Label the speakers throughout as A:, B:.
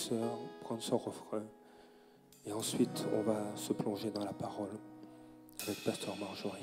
A: sœur prendre son refrain. Et ensuite, on va se plonger dans la parole avec Pasteur Marjorie.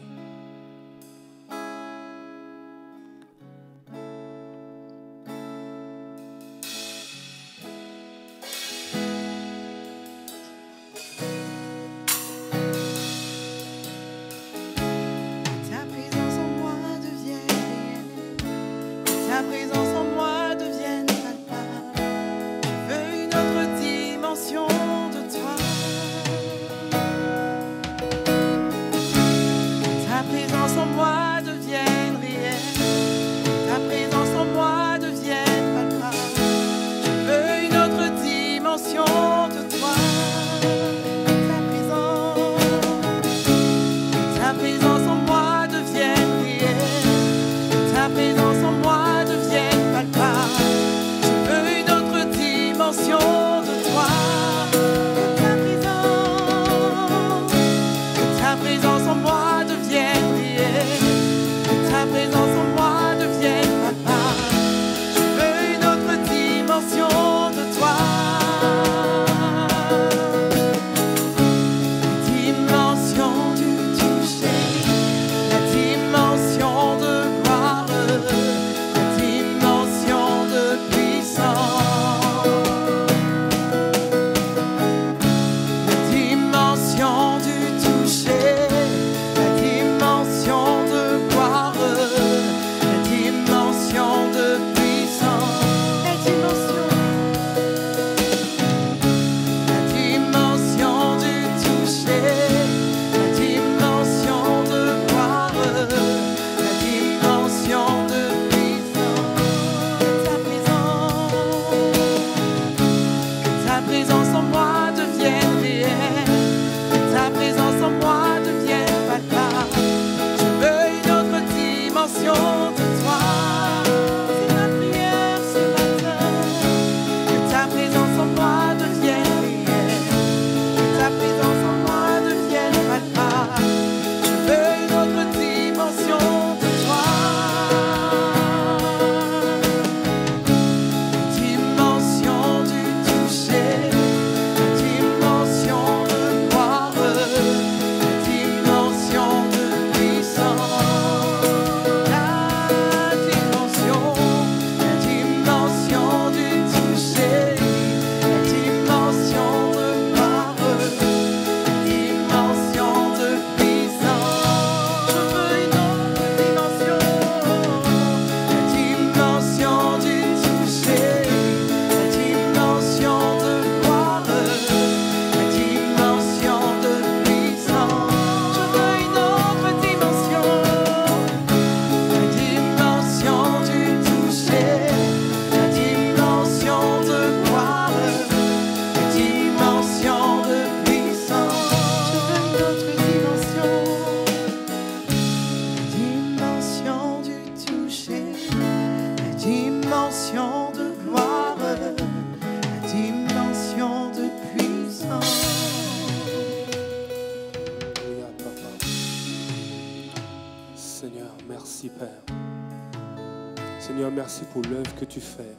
A: Merci pour l'œuvre que tu fais.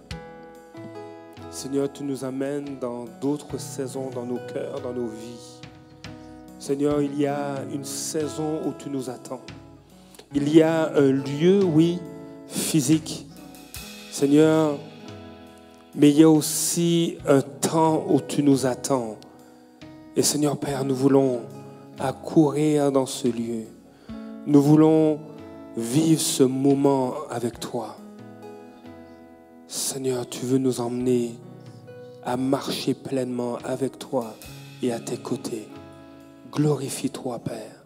A: Seigneur, tu nous amènes dans d'autres saisons dans nos cœurs, dans nos vies. Seigneur, il y a une saison où tu nous attends. Il y a un lieu, oui, physique, Seigneur, mais il y a aussi un temps où tu nous attends. Et Seigneur Père, nous voulons accourir dans ce lieu. Nous voulons vivre ce moment avec toi. Seigneur, tu veux nous emmener à marcher pleinement avec toi et à tes côtés. Glorifie-toi, Père,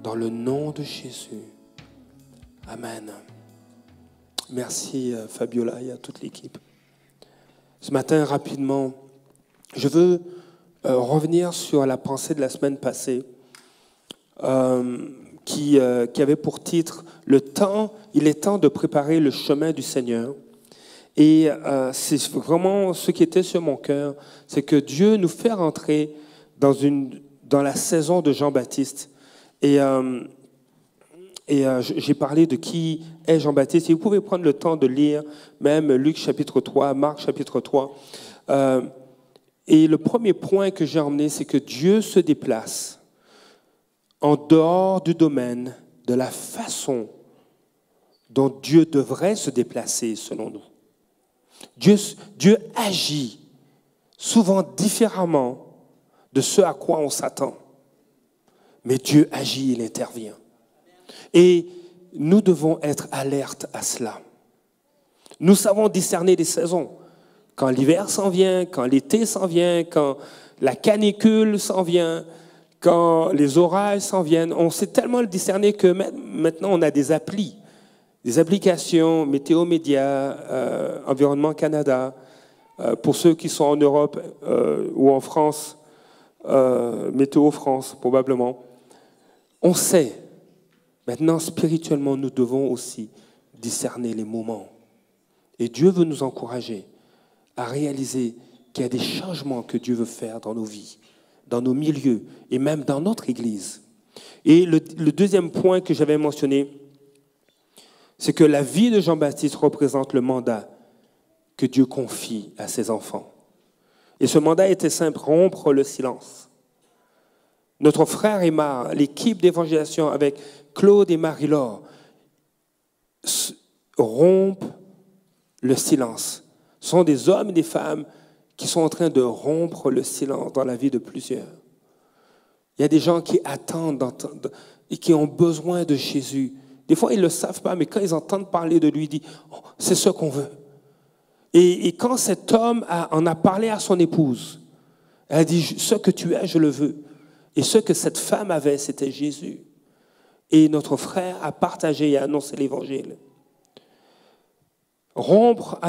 A: dans le nom de Jésus. Amen. Merci, Fabiola, et à toute l'équipe. Ce matin, rapidement, je veux revenir sur la pensée de la semaine passée qui avait pour titre « Le temps, il est temps de préparer le chemin du Seigneur ». Et c'est vraiment ce qui était sur mon cœur, c'est que Dieu nous fait rentrer dans la saison de Jean-Baptiste. Et j'ai parlé de qui est Jean-Baptiste. Et vous pouvez prendre le temps de lire même Luc chapitre 3, Marc chapitre 3. Et le premier point que j'ai emmené, c'est que Dieu se déplace en dehors du domaine de la façon dont Dieu devrait se déplacer selon nous. Dieu agit souvent différemment de ce à quoi on s'attend. Mais Dieu agit, il intervient. Et nous devons être alertes à cela. Nous savons discerner les saisons. Quand l'hiver s'en vient, quand l'été s'en vient, quand la canicule s'en vient, quand les orages s'en viennent, on sait tellement le discerner que maintenant on a des applis, des applications, Météo Média, Environnement Canada, pour ceux qui sont en Europe ou en France, Météo France probablement. On sait, maintenant spirituellement nous devons aussi discerner les moments. Et Dieu veut nous encourager à réaliser qu'il y a des changements que Dieu veut faire dans nos vies, dans nos milieux et même dans notre Église. Et le deuxième point que j'avais mentionné, c'est que la vie de Jean-Baptiste représente le mandat que Dieu confie à ses enfants. Et ce mandat était simple, rompre le silence. Notre frère Aymar, l'équipe d'évangélisation avec Claude et Marie-Laure, rompent le silence. Ce sont des hommes et des femmes qui sont en train de rompre le silence dans la vie de plusieurs. Il y a des gens qui attendent et qui ont besoin de Jésus. Des fois, ils ne le savent pas, mais quand ils entendent parler de lui, ils disent oh, « c'est ce qu'on veut ». Et quand cet homme en a parlé à son épouse, elle a dit « ce que tu as, je le veux ». Et ce que cette femme avait, c'était Jésus. Et notre frère a partagé et a annoncé l'évangile. Rompre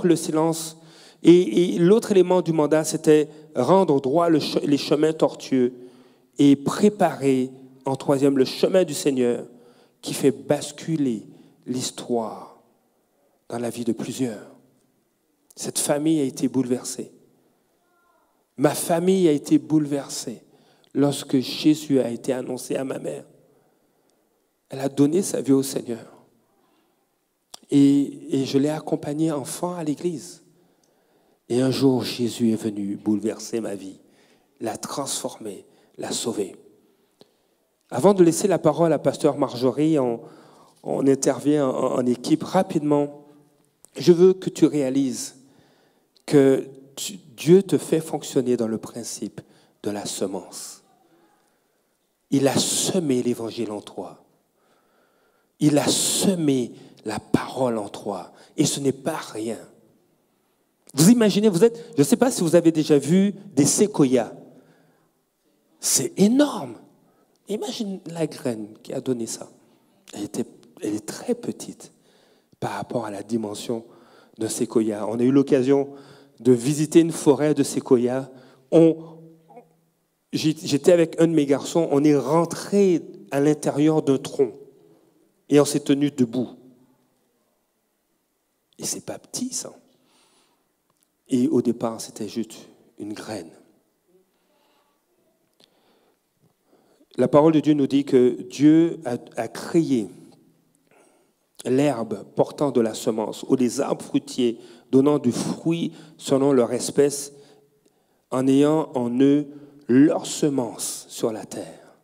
A: le silence. Et l'autre élément du mandat, c'était rendre droit les chemins tortueux et préparer, en troisième, le chemin du Seigneur qui fait basculer l'histoire dans la vie de plusieurs. Cette famille a été bouleversée. Ma famille a été bouleversée lorsque Jésus a été annoncé à ma mère. Elle a donné sa vie au Seigneur. Et je l'ai accompagnée enfant à l'église. Et un jour, Jésus est venu bouleverser ma vie, la transformer, la sauver. Avant de laisser la parole à Pasteur Marjorie, on intervient en équipe rapidement. Je veux que tu réalises que Dieu te fait fonctionner dans le principe de la semence. Il a semé l'évangile en toi. Il a semé la parole en toi. Et ce n'est pas rien. Vous imaginez, je ne sais pas si vous avez déjà vu des séquoias. C'est énorme. Imagine la graine qui a donné ça. Elle est très petite par rapport à la dimension d'un séquoia. On a eu l'occasion de visiter une forêt de séquoia. J'étais avec un de mes garçons, on est rentré à l'intérieur d'un tronc et on s'est tenu debout. Et c'est pas petit, ça. Et au départ, c'était juste une graine. La parole de Dieu nous dit que Dieu a créé l'herbe portant de la semence ou les arbres fruitiers donnant du fruit selon leur espèce en ayant en eux leur semence sur la terre.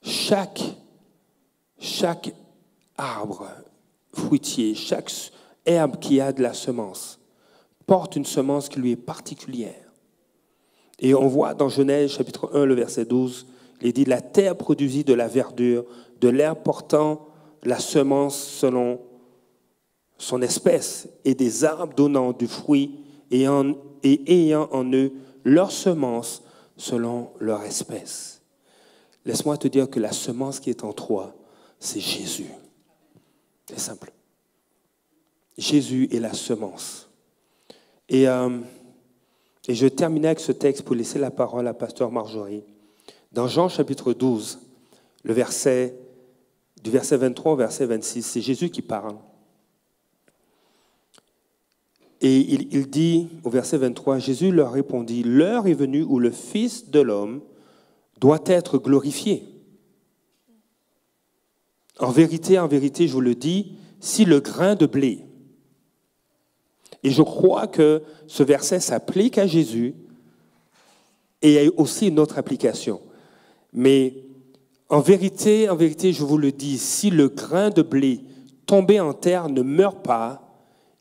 A: Chaque arbre fruitier, chaque herbe qui a de la semence porte une semence qui lui est particulière. Et on voit dans Genèse chapitre 1, le verset 12, il dit « La terre produisit de la verdure, de l'herbe portant la semence selon son espèce, et des arbres donnant du fruit et ayant en eux leur semence selon leur espèce. » Laisse-moi te dire que la semence qui est en toi, c'est Jésus. C'est simple. Jésus est la semence. Et je terminais avec ce texte pour laisser la parole à Pasteur Marjorie. Dans Jean chapitre 12, du verset 23 au verset 26, c'est Jésus qui parle. Et il dit au verset 23, Jésus leur répondit, « L'heure est venue où le Fils de l'homme doit être glorifié. En vérité, je vous le dis, si le grain de blé Et je crois que ce verset s'applique à Jésus et il y a aussi une autre application. Mais en vérité, je vous le dis, si le grain de blé tombé en terre ne meurt pas,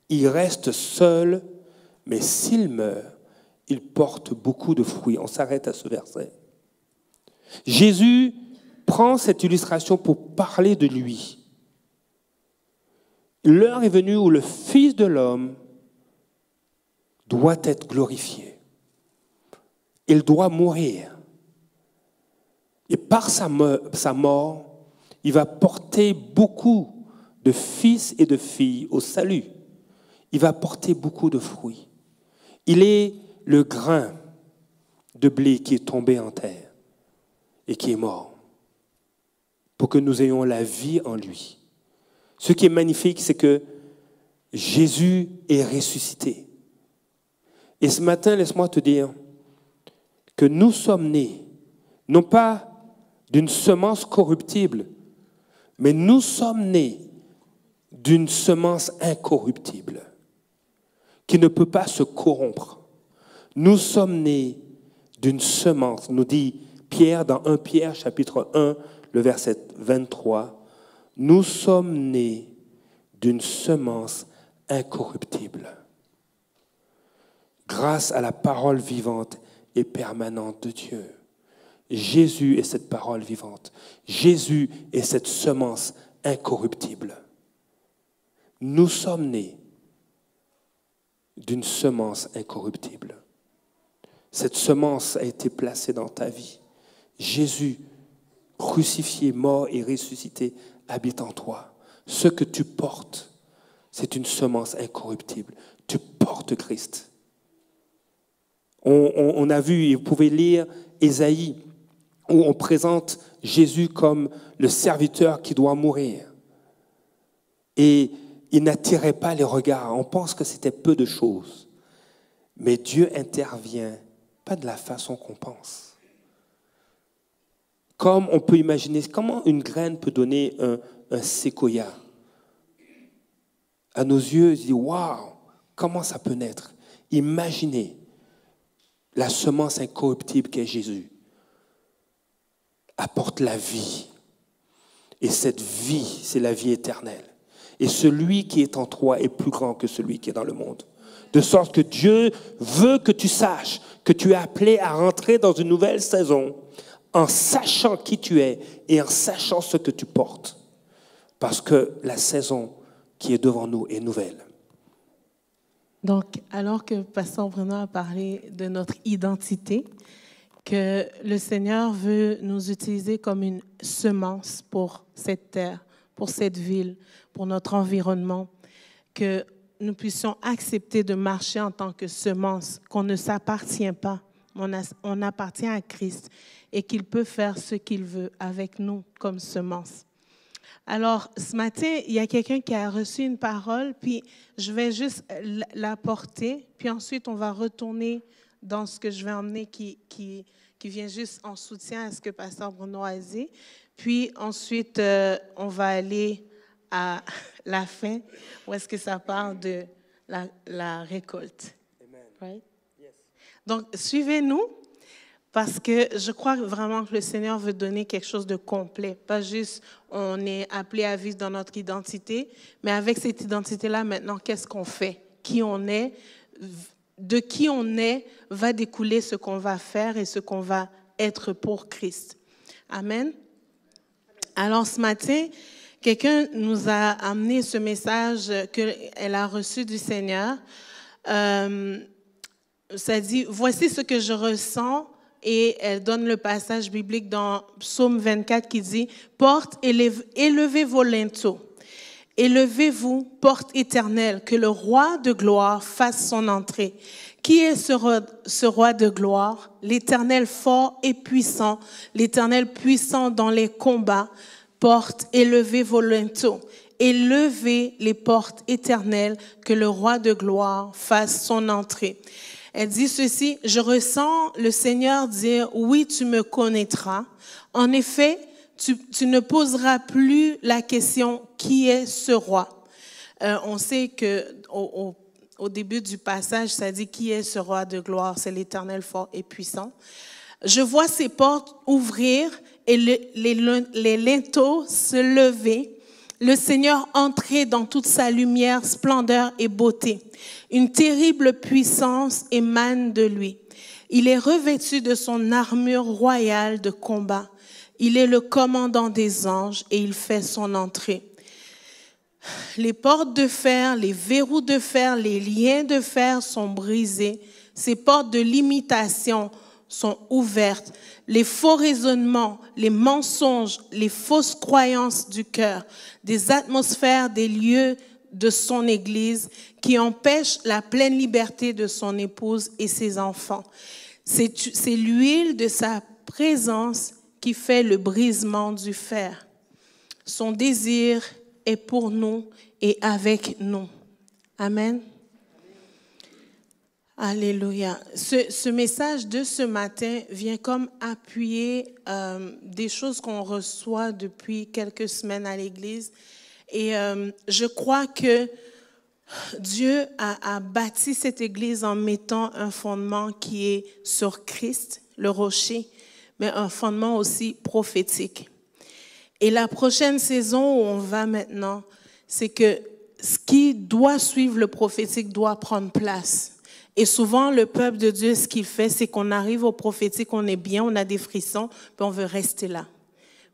A: il reste seul, mais s'il meurt, il porte beaucoup de fruits. On s'arrête à ce verset. Jésus prend cette illustration pour parler de lui. L'heure est venue où le Fils de l'homme doit être glorifié. Il doit mourir. Et par sa mort, il va porter beaucoup de fils et de filles au salut. Il va porter beaucoup de fruits. Il est le grain de blé qui est tombé en terre et qui est mort pour que nous ayons la vie en lui. Ce qui est magnifique, c'est que Jésus est ressuscité. Et ce matin, laisse-moi te dire que nous sommes nés, non pas d'une semence corruptible, mais nous sommes nés d'une semence incorruptible, qui ne peut pas se corrompre. Nous sommes nés d'une semence, nous dit Pierre dans 1 Pierre, chapitre 1, le verset 23, nous sommes nés d'une semence incorruptible, grâce à la parole vivante et permanente de Dieu. Jésus est cette parole vivante. Jésus est cette semence incorruptible. Nous sommes nés d'une semence incorruptible. Cette semence a été placée dans ta vie. Jésus, crucifié, mort et ressuscité, habite en toi. Ce que tu portes, c'est une semence incorruptible. Tu portes Christ. On a vu, et vous pouvez lire Ésaïe, où on présente Jésus comme le serviteur qui doit mourir. Et il n'attirait pas les regards. On pense que c'était peu de choses. Mais Dieu intervient pas de la façon qu'on pense. Comme on peut imaginer, comment une graine peut donner un séquoia. À nos yeux, il dit, waouh, comment ça peut naître? Imaginez la semence incorruptible qu'est Jésus. Apporte la vie. Et cette vie, c'est la vie éternelle. Et celui qui est en toi est plus grand que celui qui est dans le monde. De sorte que Dieu veut que tu saches que tu es appelé à rentrer dans une nouvelle saison en sachant qui tu es et en sachant ce que tu portes. Parce que la saison qui est devant nous est nouvelle.
B: Donc, alors que Pasteur Bruno a parlé de notre identité, que le Seigneur veut nous utiliser comme une semence pour cette terre, pour cette ville, pour notre environnement, que nous puissions accepter de marcher en tant que semence, qu'on ne s'appartient pas, on appartient à Christ et qu'il peut faire ce qu'il veut avec nous comme semence. Alors, ce matin, il y a quelqu'un qui a reçu une parole, puis je vais juste la porter, puis ensuite on va retourner dans ce que je vais emmener qui vient juste en soutien à ce que Pasteur Bruno a dit. Puis ensuite, on va aller à la fin, où est-ce que ça parle de la récolte. Amen. Right? Yes. Donc, suivez-nous, parce que je crois vraiment que le Seigneur veut donner quelque chose de complet. Pas juste, on est appelé à vivre dans notre identité, mais avec cette identité-là, maintenant, qu'est-ce qu'on fait? Qui on est? De qui on est va découler ce qu'on va faire et ce qu'on va être pour Christ. Amen. Alors, ce matin, quelqu'un nous a amené ce message qu'elle a reçu du Seigneur. Ça dit, voici ce que je ressens. Et elle donne le passage biblique dans Psaume 24 qui dit, porte, élevez vos linteaux. Élevez-vous, porte éternelle, que le roi de gloire fasse son entrée. Qui est ce roi de gloire? L'Éternel fort et puissant, l'Éternel puissant dans les combats. Porte, élevez vos linteaux. Élevez les portes éternelles, que le roi de gloire fasse son entrée. Elle dit ceci, je ressens le Seigneur dire, oui, tu me connaîtras. En effet, tu ne poseras plus la question, qui est ce roi? On sait que au début du passage, ça dit « Qui est ce roi de gloire? C'est l'Éternel fort et puissant. » Je vois ces portes ouvrir et les linteaux se lever. Le Seigneur entrait dans toute sa lumière, splendeur et beauté. Une terrible puissance émane de lui. Il est revêtu de son armure royale de combat. Il est le commandant des anges et il fait son entrée. Les portes de fer, les verrous de fer, les liens de fer sont brisés. Ces portes de limitation sont ouvertes. Les faux raisonnements, les mensonges, les fausses croyances du cœur, des atmosphères, des lieux de son Église qui empêchent la pleine liberté de son épouse et ses enfants. C'est l'huile de sa présence qui fait le brisement du fer. Son désir est pour nous et avec nous. Amen. Alléluia. Ce message de ce matin vient comme appuyer des choses qu'on reçoit depuis quelques semaines à l'Église. Et je crois que Dieu a bâti cette Église en mettant un fondement qui est sur Christ, le rocher, mais un fondement aussi prophétique. Et la prochaine saison où on va maintenant, c'est que ce qui doit suivre le prophétique doit prendre place. Et souvent, le peuple de Dieu, ce qu'il fait, c'est qu'on arrive au prophétique, on est bien, on a des frissons, puis on veut rester là.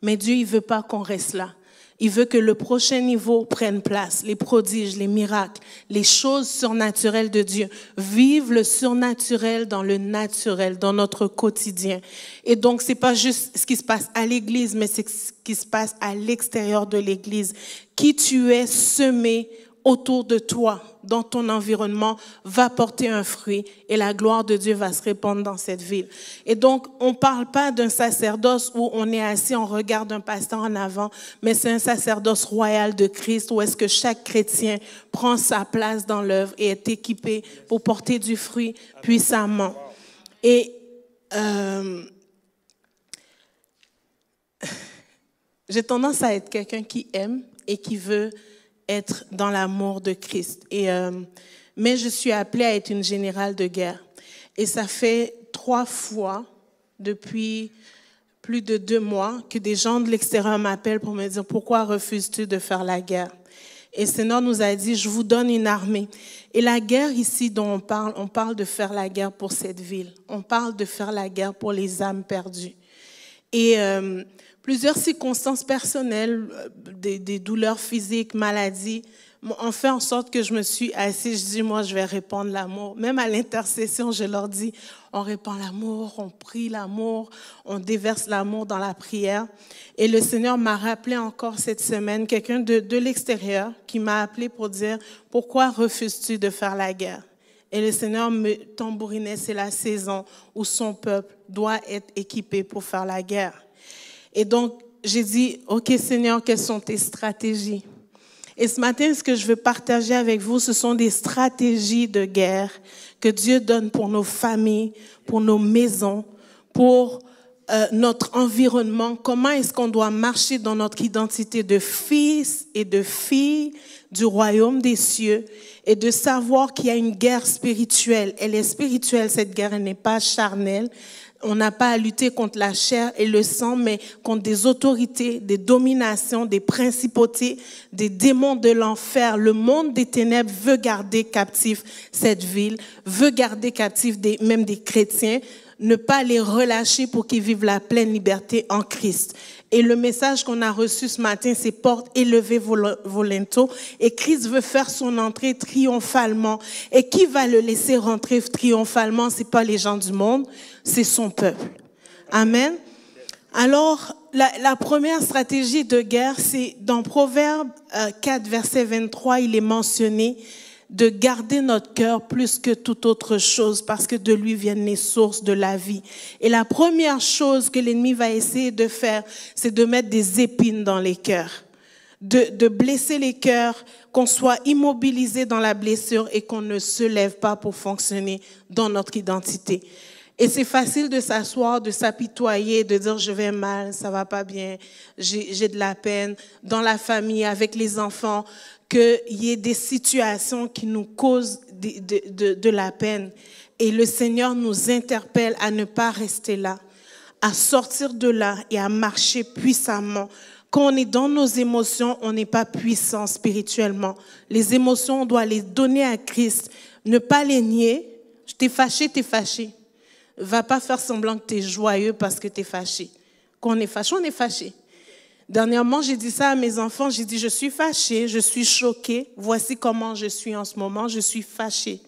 B: Mais Dieu, il veut pas qu'on reste là. Il veut que le prochain niveau prenne place, les prodiges, les miracles, les choses surnaturelles de Dieu. Vivre le surnaturel dans le naturel, dans notre quotidien. Et donc, c'est pas juste ce qui se passe à l'Église, mais c'est ce qui se passe à l'extérieur de l'Église. Qui tu es semé autour de toi, dans ton environnement, va porter un fruit et la gloire de Dieu va se répandre dans cette ville. Et donc, on ne parle pas d'un sacerdoce où on est assis, on regarde un pasteur en avant, mais c'est un sacerdoce royal de Christ où est-ce que chaque chrétien prend sa place dans l'œuvre et est équipé pour porter du fruit puissamment. Et j'ai tendance à être quelqu'un qui aime et qui veut être dans l'amour de Christ. Mais je suis appelée à être une générale de guerre. Et ça fait 3 fois, depuis plus de 2 mois, que des gens de l'extérieur m'appellent pour me dire « Pourquoi refuses-tu de faire la guerre ?» Et le Seigneur nous a dit « Je vous donne une armée. » Et la guerre ici dont on parle de faire la guerre pour cette ville. On parle de faire la guerre pour les âmes perdues. Et plusieurs circonstances personnelles, des douleurs physiques, maladies, ont fait en sorte que je me suis assise. Je dis, moi, je vais répandre l'amour. Même à l'intercession, je leur dis, on répand l'amour, on prie l'amour, on déverse l'amour dans la prière. Et le Seigneur m'a rappelé encore cette semaine, quelqu'un de l'extérieur qui m'a appelé pour dire, pourquoi refuses-tu de faire la guerre? Et le Seigneur me tambourinait, c'est la saison où son peuple doit être équipé pour faire la guerre. Et donc, j'ai dit, OK Seigneur, quelles sont tes stratégies? Et ce matin, ce que je veux partager avec vous, ce sont des stratégies de guerre que Dieu donne pour nos familles, pour nos maisons, pour notre environnement. Comment est-ce qu'on doit marcher dans notre identité de fils et de filles du royaume des cieux et de savoir qu'il y a une guerre spirituelle. Elle est spirituelle, cette guerre, elle n'est pas charnelle. On n'a pas à lutter contre la chair et le sang, mais contre des autorités, des dominations, des principautés, des démons de l'enfer. Le monde des ténèbres veut garder captif cette ville, veut garder captif même des chrétiens, ne pas les relâcher pour qu'ils vivent la pleine liberté en Christ. Et le message qu'on a reçu ce matin, c'est « Porte élevée vos linteaux ». Et Christ veut faire son entrée triomphalement. Et qui va le laisser rentrer triomphalement? C'est pas les gens du monde, c'est son peuple. Amen. Alors, la première stratégie de guerre, c'est dans Proverbe 4, verset 23, il est mentionné de garder notre cœur plus que toute autre chose parce que de lui viennent les sources de la vie. Et la première chose que l'ennemi va essayer de faire, c'est de mettre des épines dans les cœurs, de blesser les cœurs, qu'on soit immobilisé dans la blessure et qu'on ne se lève pas pour fonctionner dans notre identité. Et c'est facile de s'asseoir, de s'apitoyer, de dire je vais mal, ça va pas bien, j'ai de la peine dans la famille, avec les enfants, qu'il y ait des situations qui nous causent de la peine. Et le Seigneur nous interpelle à ne pas rester là, à sortir de là et à marcher puissamment. Quand on est dans nos émotions, on n'est pas puissant spirituellement. Les émotions, on doit les donner à Christ, ne pas les nier. T'es fâché, t'es fâché. Va pas faire semblant que tu es joyeux parce que tu es fâché. Quand on est fâché, on est fâché. Dernièrement, j'ai dit ça à mes enfants. J'ai dit, je suis fâchée, je suis choquée. Voici comment je suis en ce moment, je suis fâchée.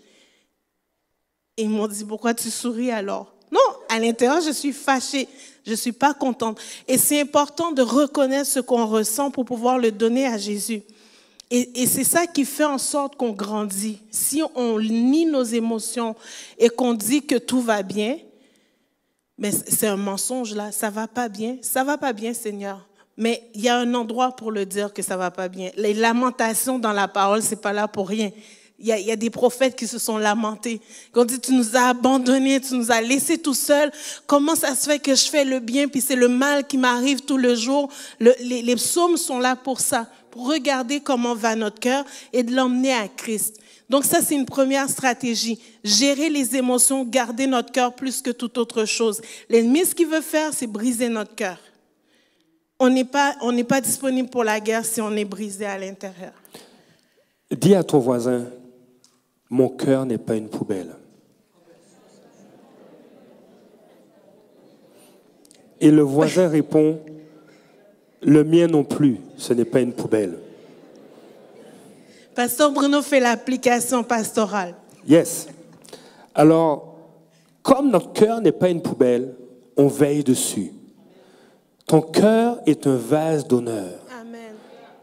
B: Et ils m'ont dit, pourquoi tu souris alors? Non, à l'intérieur, je suis fâchée. Je ne suis pas contente. Et c'est important de reconnaître ce qu'on ressent pour pouvoir le donner à Jésus. Et c'est ça qui fait en sorte qu'on grandit. Si on nie nos émotions et qu'on dit que tout va bien, mais c'est un mensonge là, ça va pas bien, Seigneur. Mais il y a un endroit pour le dire que ça va pas bien. Les lamentations dans la parole, c'est pas là pour rien. Il y a des prophètes qui se sont lamentés. Qui ont dit, tu nous as abandonnés, tu nous as laissés tout seuls. Comment ça se fait que je fais le bien puis c'est le mal qui m'arrive tout le jour? Les psaumes sont là pour ça, pour regarder comment va notre cœur et de l'emmener à Christ. Donc ça, c'est une première stratégie. Gérer les émotions, garder notre cœur plus que toute autre chose. L'ennemi, ce qu'il veut faire, c'est briser notre cœur. On n'est pas disponible pour la guerre si on est brisé à l'intérieur.
A: Dis à ton voisin, mon cœur n'est pas une poubelle. Et le voisin répond, le mien non plus, ce n'est pas une poubelle.
B: Pasteur Bruno fait l'application pastorale.
A: Yes. Alors, comme notre cœur n'est pas une poubelle, on veille dessus. Ton cœur est un vase d'honneur.
B: Amen.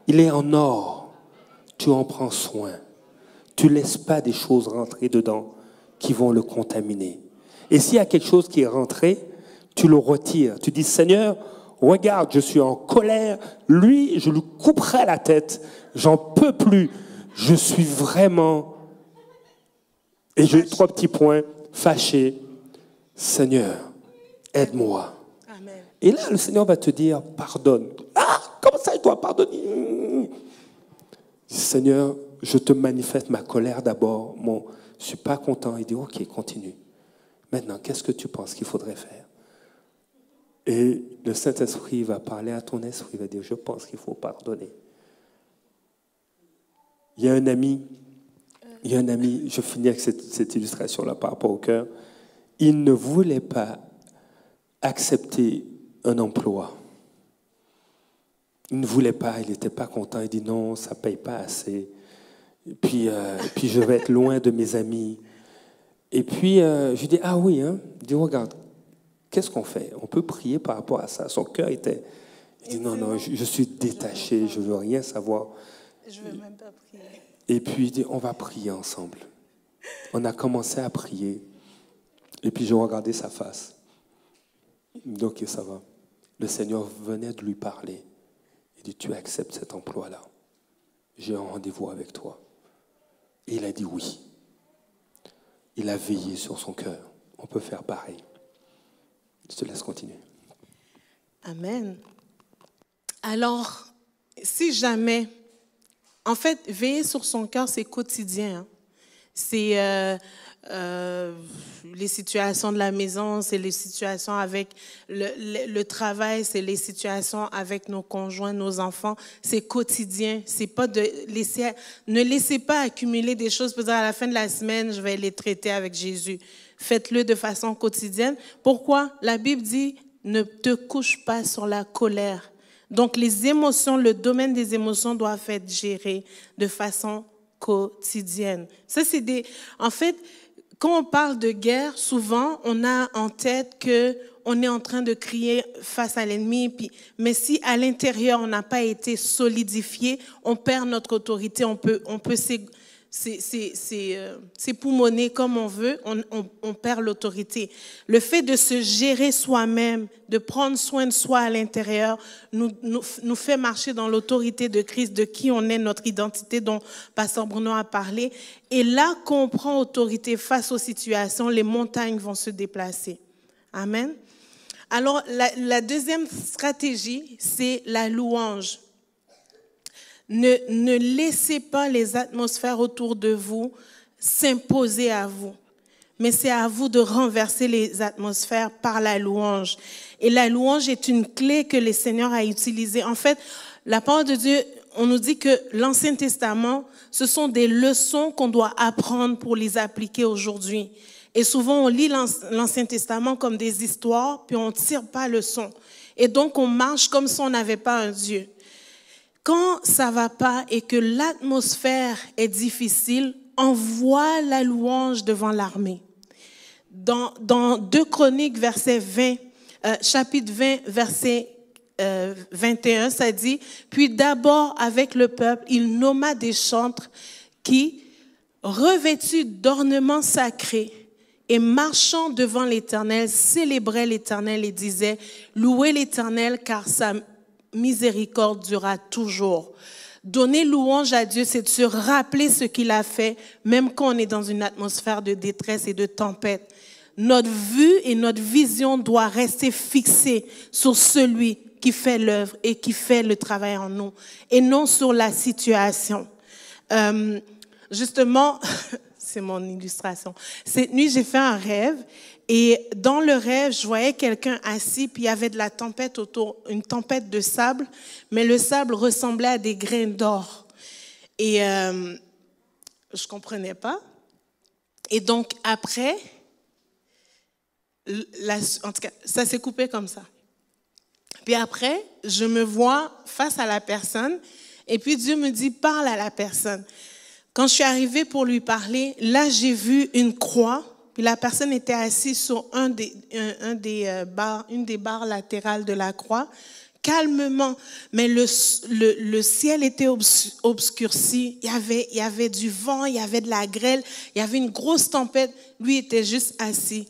A: Il est en or. Tu en prends soin. Tu ne laisses pas des choses rentrer dedans qui vont le contaminer. Et s'il y a quelque chose qui est rentré, tu le retires. Tu dis, Seigneur, regarde, je suis en colère. Lui, je lui couperai la tête. J'en peux plus. Je suis vraiment... Et j'ai 3 petits points. Fâché. Seigneur, aide-moi.
B: Amen.
A: Et là, le Seigneur va te dire, pardonne. Ah, comment ça, il doit pardonner? Seigneur, je te manifeste ma colère d'abord. Je ne suis pas content. Il dit, OK, continue. Maintenant, qu'est-ce que tu penses qu'il faudrait faire? Et le Saint-Esprit va parler à ton esprit. Il va dire, je pense qu'il faut pardonner. Il y a un ami, je finis avec cette illustration-là par rapport au cœur. Il ne voulait pas accepter un emploi. Il ne voulait pas, il n'était pas content. Il dit non, ça ne paye pas assez. Et puis je vais être loin de mes amis. Et puis, je lui dis, ah oui, hein? Il dit, regarde, qu'est-ce qu'on fait? On peut prier par rapport à ça. Son cœur était... Il dit, non, je suis détaché, je ne veux rien savoir.
B: Je ne veux même pas prier.
A: Et puis, il dit, on va prier ensemble. On a commencé à prier. Et puis, je regardais sa face. Donc, ça va. Le Seigneur venait de lui parler. Il dit, tu acceptes cet emploi-là. J'ai un rendez-vous avec toi. Et il a dit oui. Il a veillé sur son cœur. On peut faire pareil. Je te laisse continuer.
B: Amen. Alors, si jamais... En fait, veiller sur son cœur, c'est quotidien. Hein. C'est les situations de la maison, c'est les situations avec le travail, c'est les situations avec nos conjoints, nos enfants. C'est quotidien. C'est pas de laisser, ne laissez pas accumuler des choses pour dire à la fin de la semaine, je vais les traiter avec Jésus. Faites-le de façon quotidienne. Pourquoi? La Bible dit, ne te couche pas sur la colère. Donc, les émotions, le domaine des émotions doivent être géré de façon quotidienne. Ça, en fait, quand on parle de guerre, souvent, on a en tête qu'on est en train de crier face à l'ennemi. Mais si à l'intérieur, on n'a pas été solidifié, on perd notre autorité, on peut s'époumoner comme on veut, on perd l'autorité. Le fait de se gérer soi-même, de prendre soin de soi à l'intérieur, nous fait marcher dans l'autorité de Christ, de qui on est, notre identité dont Pasteur Bruno a parlé. Et là qu'on prend autorité face aux situations, les montagnes vont se déplacer. Amen. Alors, la deuxième stratégie, c'est la louange. Ne laissez pas les atmosphères autour de vous s'imposer à vous. Mais c'est à vous de renverser les atmosphères par la louange. Et la louange est une clé que le Seigneur a utilisée. En fait, la parole de Dieu, on nous dit que l'Ancien Testament, ce sont des leçons qu'on doit apprendre pour les appliquer aujourd'hui. Et souvent, on lit l'Ancien Testament comme des histoires, puis on ne tire pas leçon. Et donc, on marche comme si on n'avait pas un Dieu. Quand ça va pas et que l'atmosphère est difficile, envoie la louange devant l'armée. Dans 2 Chroniques, chapitre 20, verset 21, ça dit, « Puis d'abord avec le peuple, il nomma des chantres qui, revêtus d'ornements sacrés et marchant devant l'Éternel, célébraient l'Éternel et disaient, « Louez l'Éternel car sa miséricorde durera toujours. » Donner louange à Dieu, c'est de se rappeler ce qu'il a fait, même quand on est dans une atmosphère de détresse et de tempête. Notre vue et notre vision doit rester fixée sur celui qui fait l'œuvre et qui fait le travail en nous, et non sur la situation. Justement, c'est mon illustration. Cette nuit, j'ai fait un rêve. Et dans le rêve, je voyais quelqu'un assis, puis il y avait de la tempête autour, une tempête de sable, mais le sable ressemblait à des grains d'or. Et je comprenais pas. Et donc après, en tout cas, ça s'est coupé comme ça. Puis après, je me vois face à la personne, et puis Dieu me dit, parle à la personne. Quand je suis arrivée pour lui parler, là, j'ai vu une croix. Puis la personne était assise sur une des barres latérales de la croix, calmement. Mais le ciel était obscurci. Il y avait du vent, il y avait de la grêle, il y avait une grosse tempête. Lui était juste assis,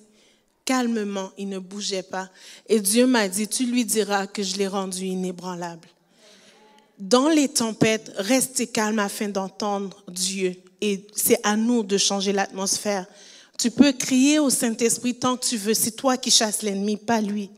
B: calmement, il ne bougeait pas. Et Dieu m'a dit, tu lui diras que je l'ai rendu inébranlable. Dans les tempêtes, restez calme afin d'entendre Dieu. Et c'est à nous de changer l'atmosphère. Tu peux crier au Saint-Esprit tant que tu veux. C'est toi qui chasses l'ennemi, pas lui.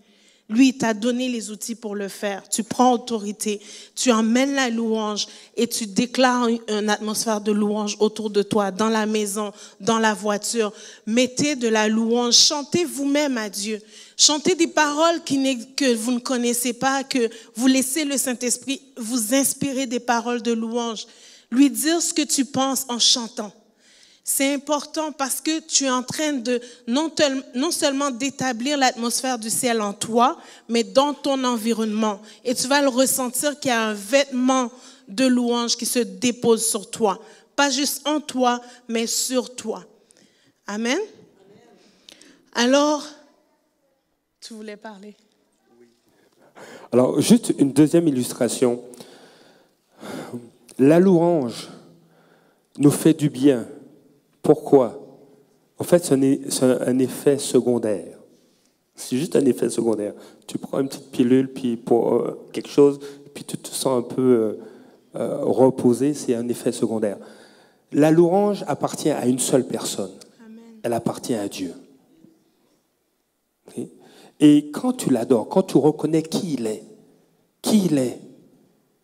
B: Lui, il t'a donné les outils pour le faire. Tu prends autorité, tu emmènes la louange et tu déclares une atmosphère de louange autour de toi, dans la maison, dans la voiture. Mettez de la louange, chantez vous-même à Dieu. Chantez des paroles que vous ne connaissez pas, que vous laissez le Saint-Esprit vous inspirer des paroles de louange. Lui dire ce que tu penses en chantant. C'est important parce que tu es en train de non seulement d'établir l'atmosphère du ciel en toi, mais dans ton environnement. Et tu vas le ressentir qu'il y a un vêtement de louange qui se dépose sur toi. Pas juste en toi, mais sur toi. Amen. Alors, tu voulais parler?
A: Oui. Alors, juste une deuxième illustration. La louange nous fait du bien. Pourquoi? En fait, c'est un effet secondaire. C'est juste un effet secondaire. Tu prends une petite pilule puis pour quelque chose, puis tu te sens un peu reposé, c'est un effet secondaire. La louange appartient à une seule personne. Amen. Elle appartient à Dieu. Okay? Et quand tu l'adores, quand tu reconnais qui il est,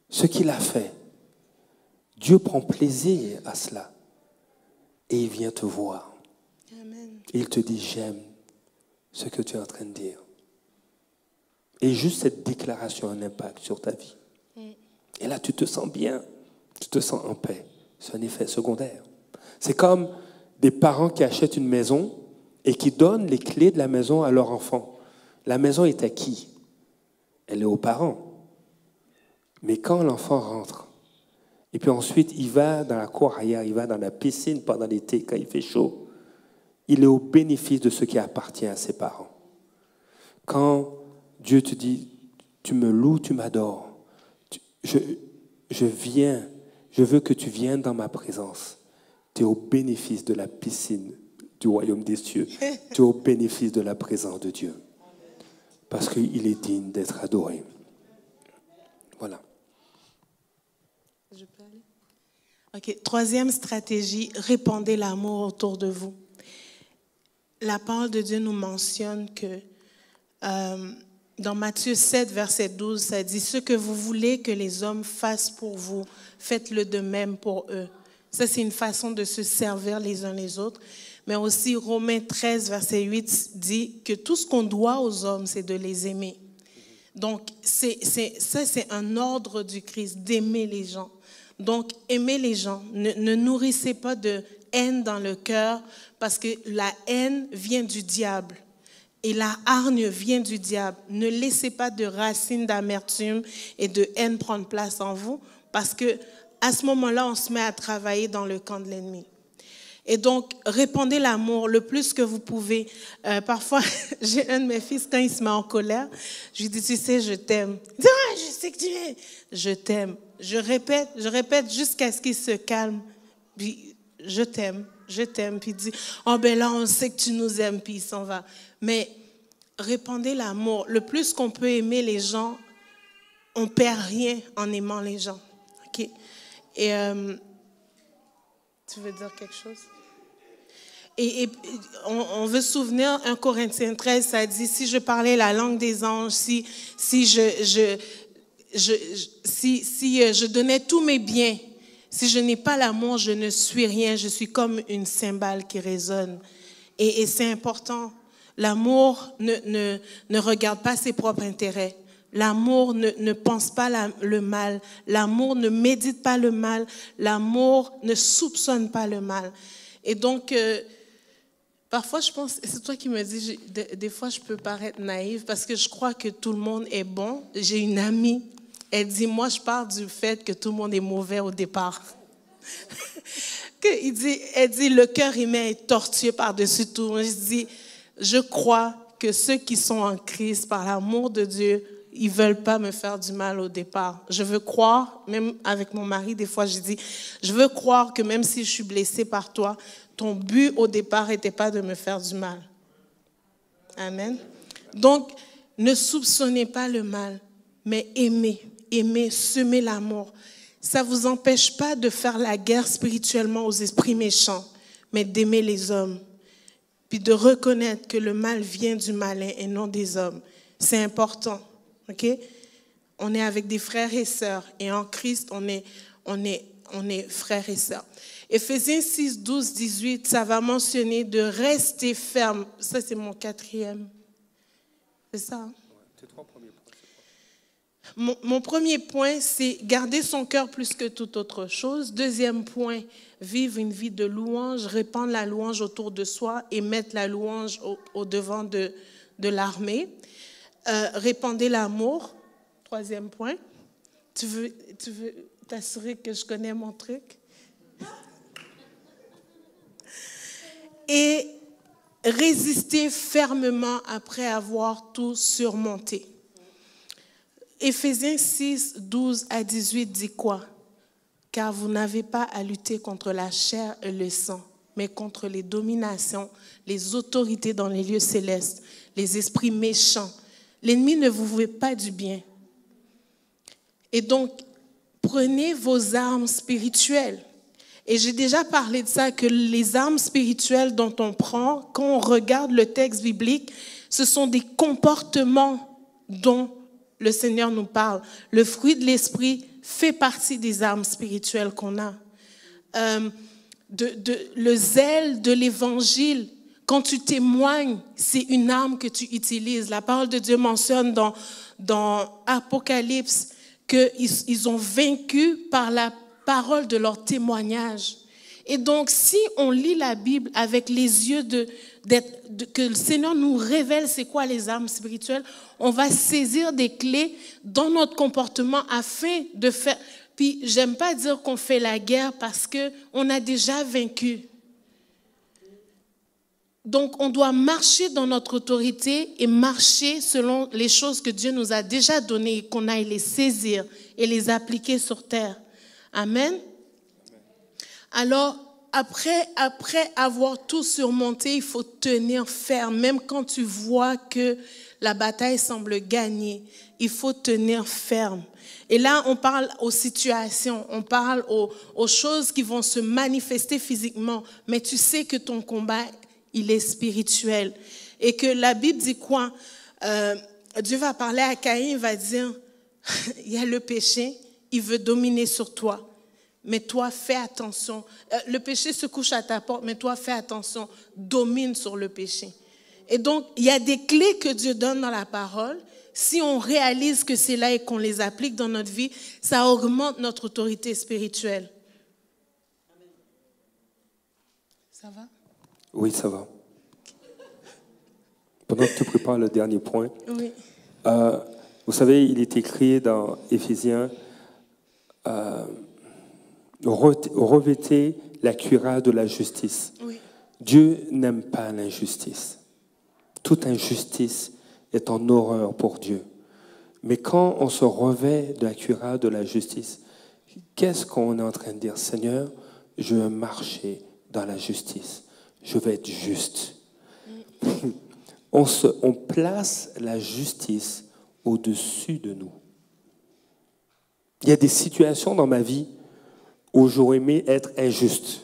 A: ce qu'il a fait, Dieu prend plaisir à cela. Et il vient te voir. Amen. Et il te dit, j'aime ce que tu es en train de dire. Et juste cette déclaration a un impact sur ta vie. Et là, tu te sens bien, tu te sens en paix. C'est un effet secondaire. C'est comme des parents qui achètent une maison et qui donnent les clés de la maison à leur enfant. La maison est à qui? Elle est aux parents. Mais quand l'enfant rentre, et puis ensuite, il va dans la cour arrière, il va dans la piscine pendant l'été quand il fait chaud. Il est au bénéfice de ce qui appartient à ses parents. Quand Dieu te dit, tu me loues, tu m'adores, je veux que tu viennes dans ma présence. Tu es au bénéfice de la piscine du royaume des cieux. Tu es au bénéfice de la présence de Dieu. Parce qu'il est digne d'être adoré. Voilà.
B: Je peux aller? OK. Troisième stratégie, répandez l'amour autour de vous. La parole de Dieu nous mentionne que dans Matthieu 7, verset 12, ça dit « Ce que vous voulez que les hommes fassent pour vous, faites-le de même pour eux. » Ça, c'est une façon de se servir les uns les autres. Mais aussi, Romains 13, verset 8 dit que tout ce qu'on doit aux hommes, c'est de les aimer. Donc, ça, c'est un ordre du Christ, d'aimer les gens. Donc, aimez les gens. Ne nourrissez pas de haine dans le cœur, parce que la haine vient du diable. Et la hargne vient du diable. Ne laissez pas de racines d'amertume et de haine prendre place en vous, parce que à ce moment-là, on se met à travailler dans le camp de l'ennemi. Et donc, répandez l'amour le plus que vous pouvez. Parfois, j'ai un de mes fils, quand il se met en colère, je lui dis, tu sais, je t'aime. Il dit, ah, je sais que tu es. Je t'aime. Je répète jusqu'à ce qu'il se calme. Puis, je t'aime. Puis il dit, oh ben là, on sait que tu nous aimes, puis il s'en va. Mais répandez l'amour. Le plus qu'on peut aimer les gens, on ne perd rien en aimant les gens. OK? Et tu veux dire quelque chose? Et on veut se souvenir, 1 Corinthiens 13, ça dit, si je parlais la langue des anges, si je donnais tous mes biens, si je n'ai pas l'amour, je ne suis rien. Je suis comme une cymbale qui résonne. Et c'est important. L'amour ne regarde pas ses propres intérêts. L'amour ne pense pas le mal. L'amour ne médite pas le mal. L'amour ne soupçonne pas le mal. Et donc, parfois, je pense, c'est toi qui me dis, des fois, je peux paraître naïve parce que je crois que tout le monde est bon. J'ai une amie, elle dit, moi, je pars du fait que tout le monde est mauvais au départ. Elle dit, le cœur humain est tortueux par-dessus tout. Je dis, je crois que ceux qui sont en Christ, par l'amour de Dieu, ils ne veulent pas me faire du mal au départ. Je veux croire, même avec mon mari, des fois, je dis, je veux croire que même si je suis blessée par toi, ton but au départ n'était pas de me faire du mal. Amen. Donc, ne soupçonnez pas le mal, mais aimez, semez l'amour. Ça ne vous empêche pas de faire la guerre spirituellement aux esprits méchants, mais d'aimer les hommes. Puis de reconnaître que le mal vient du malin et non des hommes. C'est important. OK? On est avec des frères et sœurs. Et en Christ, on est frères et sœurs. Éphésiens 6, 12, 18, ça va mentionner de rester ferme. Ça, c'est mon 4e. C'est ça, hein?
A: Tes 3 premiers points.
B: Mon premier point, c'est garder son cœur plus que toute autre chose. 2e point, vivre une vie de louange, répandre la louange autour de soi et mettre la louange au devant de l'armée. Répandez l'amour. 3e point. Tu veux t'assurer que je connais mon truc? Et résister fermement après avoir tout surmonté. Éphésiens 6, 12 à 18 dit quoi? Car vous n'avez pas à lutter contre la chair et le sang, mais contre les dominations, les autorités dans les lieux célestes, les esprits méchants. L'ennemi ne vous veut pas du bien. Et donc, prenez vos armes spirituelles. Et j'ai déjà parlé de ça, que les armes spirituelles dont on prend, quand on regarde le texte biblique, ce sont des comportements dont le Seigneur nous parle. Le fruit de l'esprit fait partie des armes spirituelles qu'on a. Le zèle de l'évangile, quand tu témoignes, c'est une arme que tu utilises. La parole de Dieu mentionne dans Apocalypse qu'ils ont vaincu par la parole de leur témoignage. Et donc, si on lit la Bible avec les yeux que le Seigneur nous révèle c'est quoi les armes spirituelles, on va saisir des clés dans notre comportement afin de faire... Puis, j'aime pas dire qu'on fait la guerre parce qu'on a déjà vaincu. Donc, on doit marcher dans notre autorité et marcher selon les choses que Dieu nous a déjà données et qu'on aille les saisir et les appliquer sur terre. Amen. Alors, après avoir tout surmonté, il faut tenir ferme. Même quand tu vois que la bataille semble gagnée, il faut tenir ferme. Et là, on parle aux situations, on parle aux choses qui vont se manifester physiquement. Mais tu sais que ton combat, il est spirituel. Et que la Bible dit quoi? Dieu va parler à Caïn, il va dire, il y a le péché, il veut dominer sur toi. Mais toi, fais attention. Le péché se couche à ta porte, mais toi, fais attention. Domine sur le péché. Et donc, il y a des clés que Dieu donne dans la parole. Si on réalise que c'est là et qu'on les applique dans notre vie, ça augmente notre autorité spirituelle. Ça va?
A: Oui, ça va. Pendant que tu prépares le dernier point,
B: oui.
A: Vous savez, il est écrit dans Éphésiens, revêtez la cuirasse de la justice.
B: Oui.
A: Dieu n'aime pas l'injustice. Toute injustice est en horreur pour Dieu. Mais quand on se revêt de la cuirasse de la justice, qu'est-ce qu'on est en train de dire? Seigneur, je veux marcher dans la justice. Je vais être juste. On place la justice au-dessus de nous. Il y a des situations dans ma vie où j'aurais aimé être injuste.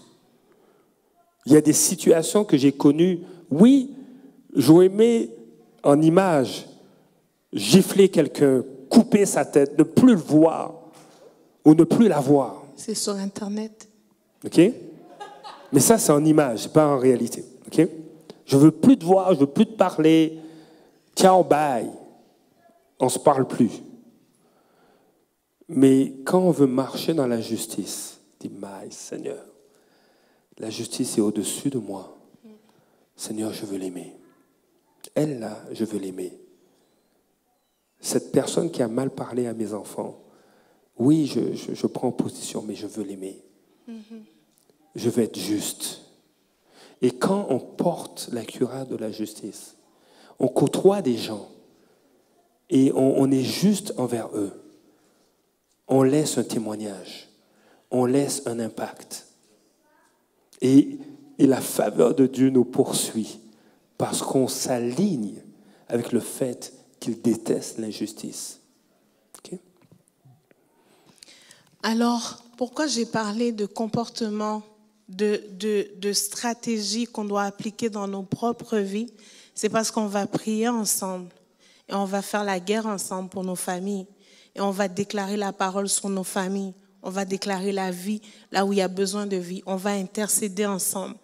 A: Il y a des situations que j'ai connues, oui, j'aurais aimé en image gifler quelqu'un, couper sa tête, ne plus le voir ou ne plus la voir.
B: C'est sur Internet.
A: OK? Mais ça, c'est en image, pas en réalité. OK? Je veux plus te voir, je veux plus te parler. Ciao, bye. On se parle plus. Mais quand on veut marcher dans la justice, dis, my Seigneur, la justice est au-dessus de moi. Seigneur, je veux l'aimer. Elle, là, je veux l'aimer. Cette personne qui a mal parlé à mes enfants, oui, je prends position, mais je veux l'aimer. Je veux être juste. Et quand on porte la cuirasse de la justice, on côtoie des gens et on est juste envers eux. On laisse un témoignage. On laisse un impact. Et la faveur de Dieu nous poursuit parce qu'on s'aligne avec le fait qu'il déteste l'injustice. Okay?
B: Alors, pourquoi j'ai parlé de comportement, de stratégie qu'on doit appliquer dans nos propres vies? C'est parce qu'on va prier ensemble et on va faire la guerre ensemble pour nos familles et on va déclarer la parole sur nos familles. On va déclarer la vie là où il y a besoin de vie. On va intercéder ensemble.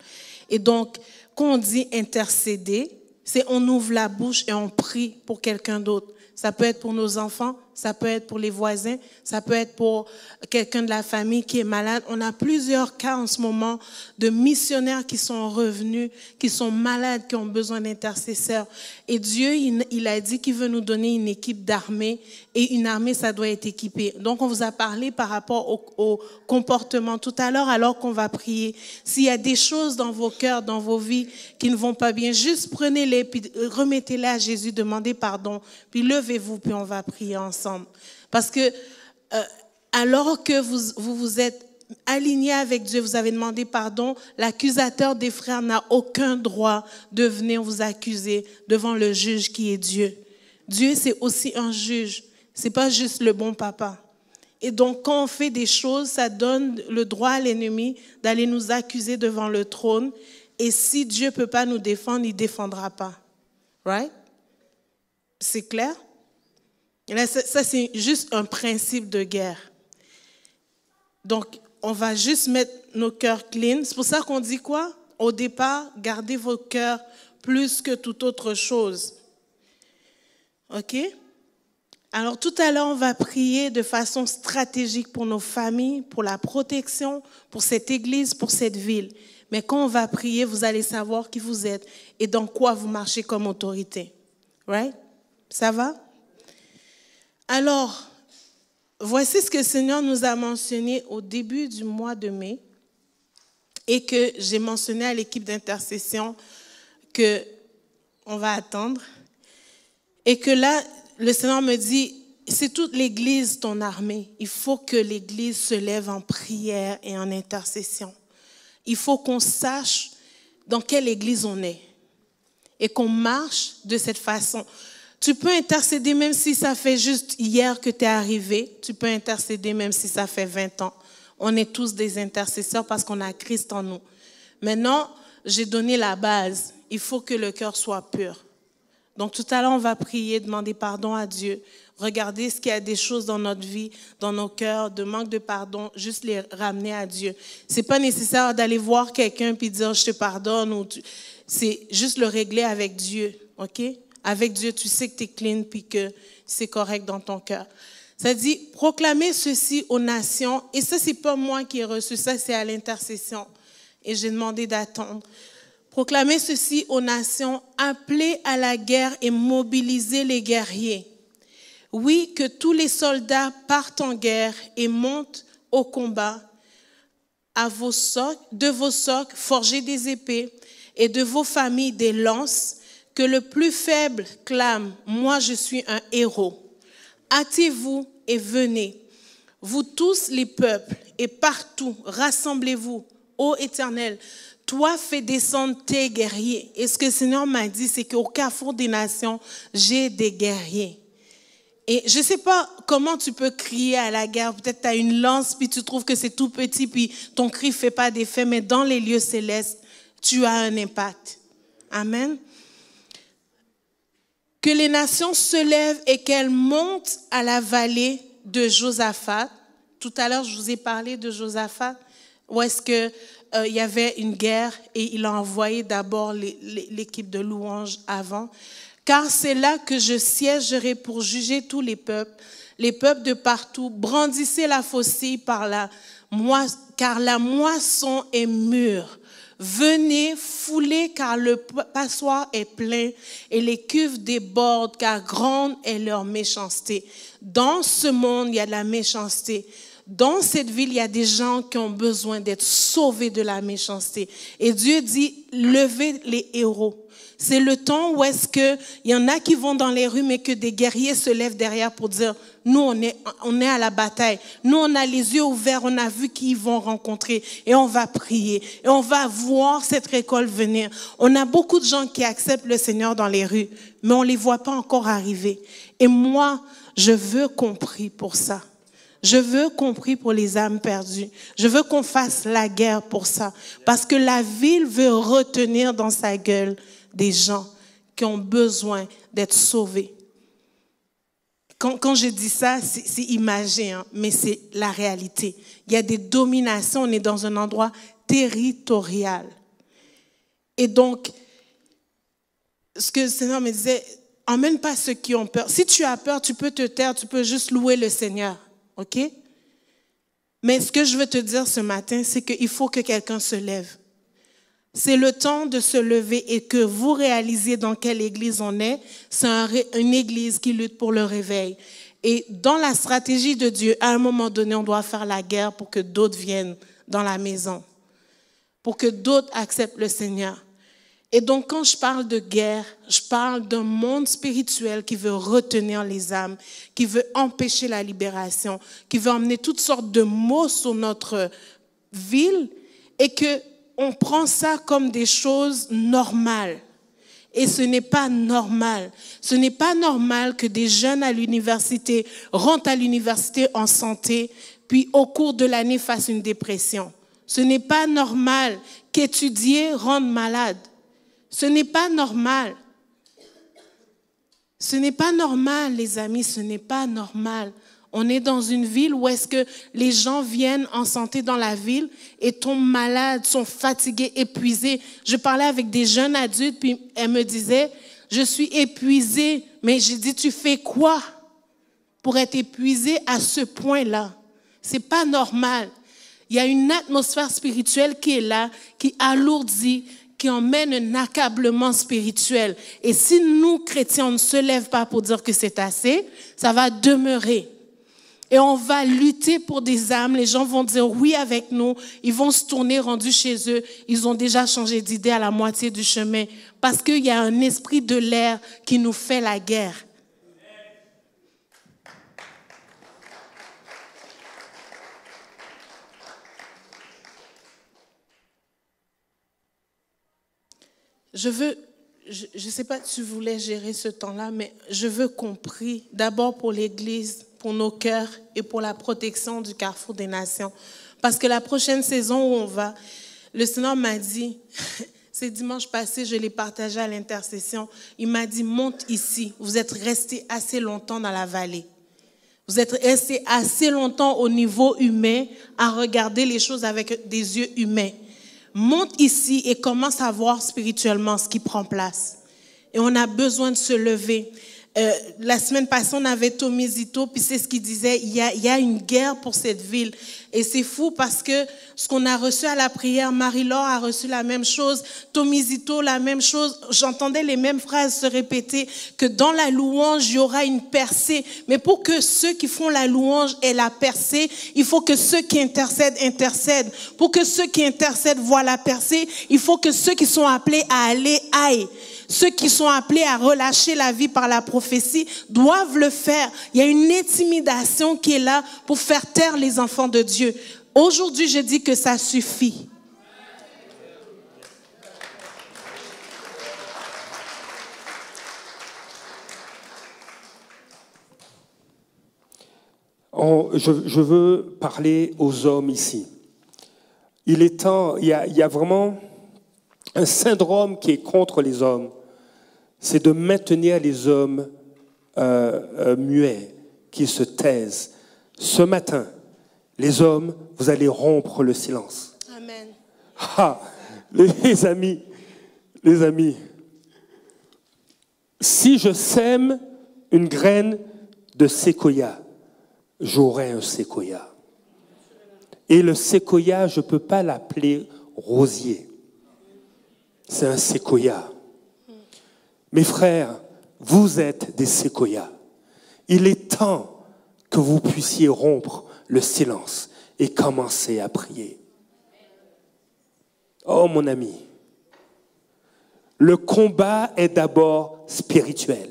B: Et donc, quand on dit intercéder, c'est on ouvre la bouche et on prie pour quelqu'un d'autre. Ça peut être pour nos enfants, ça peut être pour les voisins, ça peut être pour quelqu'un de la famille qui est malade. On a plusieurs cas en ce moment de missionnaires qui sont revenus, qui sont malades, qui ont besoin d'intercesseurs. Et Dieu, il a dit qu'il veut nous donner une équipe d'armée. Et une armée, ça doit être équipé. Donc, on vous a parlé par rapport au comportement tout à l'heure, alors qu'on va prier. S'il y a des choses dans vos cœurs, dans vos vies qui ne vont pas bien, juste prenez-les, puis remettez-les à Jésus, demandez pardon, puis levez-vous, puis on va prier ensemble. Parce que alors que vous êtes aligné avec Dieu, vous avez demandé pardon, l'accusateur des frères n'a aucun droit de venir vous accuser devant le juge qui est Dieu. Dieu, c'est aussi un juge. C'est pas juste le bon papa. Et donc, quand on fait des choses, ça donne le droit à l'ennemi d'aller nous accuser devant le trône. Et si Dieu peut pas nous défendre, il défendra pas. Right? C'est clair? Et là, ça, c'est juste un principe de guerre. Donc, on va juste mettre nos cœurs clean. C'est pour ça qu'on dit quoi? Au départ, gardez vos cœurs plus que toute autre chose. OK? Alors, tout à l'heure, on va prier de façon stratégique pour nos familles, pour la protection, pour cette église, pour cette ville. Mais quand on va prier, vous allez savoir qui vous êtes et dans quoi vous marchez comme autorité. Right? Ça va? Alors, voici ce que le Seigneur nous a mentionné au début du mois de mai et que j'ai mentionné à l'équipe d'intercession qu'on va attendre. Et que là, le Seigneur me dit, c'est toute l'Église ton armée. Il faut que l'Église se lève en prière et en intercession. il faut qu'on sache dans quelle église on est et qu'on marche de cette façon. Tu peux intercéder même si ça fait juste hier que tu es arrivé. Tu peux intercéder même si ça fait 20 ans. On est tous des intercesseurs parce qu'on a Christ en nous. Maintenant, j'ai donné la base. Il faut que le cœur soit pur. Donc tout à l'heure, on va prier, demander pardon à Dieu. Regardez ce qu'il y a des choses dans notre vie, dans nos cœurs, de manque de pardon, juste les ramener à Dieu. C'est pas nécessaire d'aller voir quelqu'un puis dire je te pardonne. C'est juste le régler avec Dieu, ok? Avec Dieu, tu sais que tu es clean puis que c'est correct dans ton cœur. Ça dit, proclamez ceci aux nations. Et ça, c'est pas moi qui ai reçu ça, c'est à l'intercession. Et j'ai demandé d'attendre. Proclamez ceci aux nations, appelez à la guerre et mobilisez les guerriers. Oui, que tous les soldats partent en guerre et montent au combat. De vos socs, forgez des épées et de vos familles des lances. Que le plus faible clame, moi je suis un héros. Hâtez-vous et venez. Vous tous les peuples et partout, rassemblez-vous, ô Éternel. Toi, fais descendre tes guerriers. Et ce que le Seigneur m'a dit, c'est qu'au carrefour des nations, j'ai des guerriers. Et je ne sais pas comment tu peux crier à la guerre. Peut-être tu as une lance, puis tu trouves que c'est tout petit, puis ton cri ne fait pas d'effet. Mais dans les lieux célestes, tu as un impact. Amen. Que les nations se lèvent et qu'elles montent à la vallée de Josaphat. Tout à l'heure, je vous ai parlé de Josaphat, où est-ce que il y avait une guerre et il a envoyé d'abord l'équipe de louanges avant. Car c'est là que je siégerai pour juger tous les peuples de partout. Brandissez la faucille car la moisson est mûre. Venez, foulez, car le passoire est plein et les cuves débordent, car grande est leur méchanceté. Dans ce monde, il y a de la méchanceté. Dans cette ville, il y a des gens qui ont besoin d'être sauvés de la méchanceté. Et Dieu dit, levez les héros. C'est le temps où est-ce qu'il y en a qui vont dans les rues, mais que des guerriers se lèvent derrière pour dire, nous, on est à la bataille. Nous, on a les yeux ouverts, on a vu qui ils vont rencontrer et on va prier. Et on va voir cette récolte venir. On a beaucoup de gens qui acceptent le Seigneur dans les rues, mais on ne les voit pas encore arriver. Et moi, je veux qu'on prie pour ça. Je veux qu'on prie pour les âmes perdues. Je veux qu'on fasse la guerre pour ça. Parce que la ville veut retenir dans sa gueule des gens qui ont besoin d'être sauvés. Quand je dis ça, c'est imagé, hein, mais c'est la réalité. Il y a des dominations, on est dans un endroit territorial. Et donc, ce que le Seigneur me disait, emmène pas ceux qui ont peur. Si tu as peur, tu peux te taire, tu peux juste louer le Seigneur. OK? Mais ce que je veux te dire ce matin, c'est qu'il faut que quelqu'un se lève. C'est le temps de se lever et que vous réalisiez dans quelle église on est. C'est une église qui lutte pour le réveil. Et dans la stratégie de Dieu, à un moment donné, on doit faire la guerre pour que d'autres viennent dans la maison, pour que d'autres acceptent le Seigneur. Et donc, quand je parle de guerre, je parle d'un monde spirituel qui veut retenir les âmes, qui veut empêcher la libération, qui veut emmener toutes sortes de maux sur notre ville et qu'on prend ça comme des choses normales. Et ce n'est pas normal. Ce n'est pas normal que des jeunes à l'université rentrent à l'université en santé, puis au cours de l'année fassent une dépression. Ce n'est pas normal qu'étudier rende malade. Ce n'est pas normal. Ce n'est pas normal, les amis, ce n'est pas normal. On est dans une ville où est-ce que les gens viennent en santé dans la ville et tombent malades, sont fatigués, épuisés. Je parlais avec des jeunes adultes, puis elles me disaient, je suis épuisée. Mais j'ai dit, tu fais quoi pour être épuisée à ce point-là? C'est pas normal. Il y a une atmosphère spirituelle qui est là, qui alourdit, qui emmène un accablement spirituel. Et si nous, chrétiens, on ne se lève pas pour dire que c'est assez, ça va demeurer. Et on va lutter pour des âmes. Les gens vont dire oui avec nous. Ils vont se tourner rendus chez eux. Ils ont déjà changé d'idée à la moitié du chemin. Parce qu'il y a un esprit de l'air qui nous fait la guerre. je ne sais pas si tu voulais gérer ce temps-là, mais je veux qu'on prie d'abord pour l'Église, pour nos cœurs et pour la protection du Carrefour des Nations. Parce que la prochaine saison où on va, le Seigneur m'a dit, c'est dimanche passé, je l'ai partagé à l'intercession, il m'a dit, monte ici, vous êtes restés assez longtemps dans la vallée. Vous êtes restés assez longtemps au niveau humain à regarder les choses avec des yeux humains. Monte ici et commence à voir spirituellement ce qui prend place. Et on a besoin de se lever. La semaine passée, on avait Tommy Zito, puis c'est ce qu'il disait, il y a une guerre pour cette ville. Et c'est fou parce que ce qu'on a reçu à la prière, Marie-Laure a reçu la même chose, Tommy Zito, la même chose. J'entendais les mêmes phrases se répéter, que dans la louange, il y aura une percée. Mais pour que ceux qui font la louange aient la percée, il faut que ceux qui intercèdent, intercèdent. Pour que ceux qui intercèdent voient la percée, il faut que ceux qui sont appelés à aller, aillent. Ceux qui sont appelés à relâcher la vie par la prophétie doivent le faire. Il y a une intimidation qui est là pour faire taire les enfants de Dieu. Aujourd'hui, je dis que ça suffit.
A: Je veux parler aux hommes ici. Il est temps, il y a vraiment un syndrome qui est contre les hommes, c'est de maintenir les hommes muets, qui se taisent. Ce matin, les hommes, vous allez rompre le silence.
B: Amen.
A: Ah, les amis, si je sème une graine de séquoia, j'aurai un séquoia. Et le séquoia, je ne peux pas l'appeler rosier. C'est un séquoia. Mes frères, vous êtes des séquoias. Il est temps que vous puissiez rompre le silence et commencer à prier. Oh mon ami, le combat est d'abord spirituel.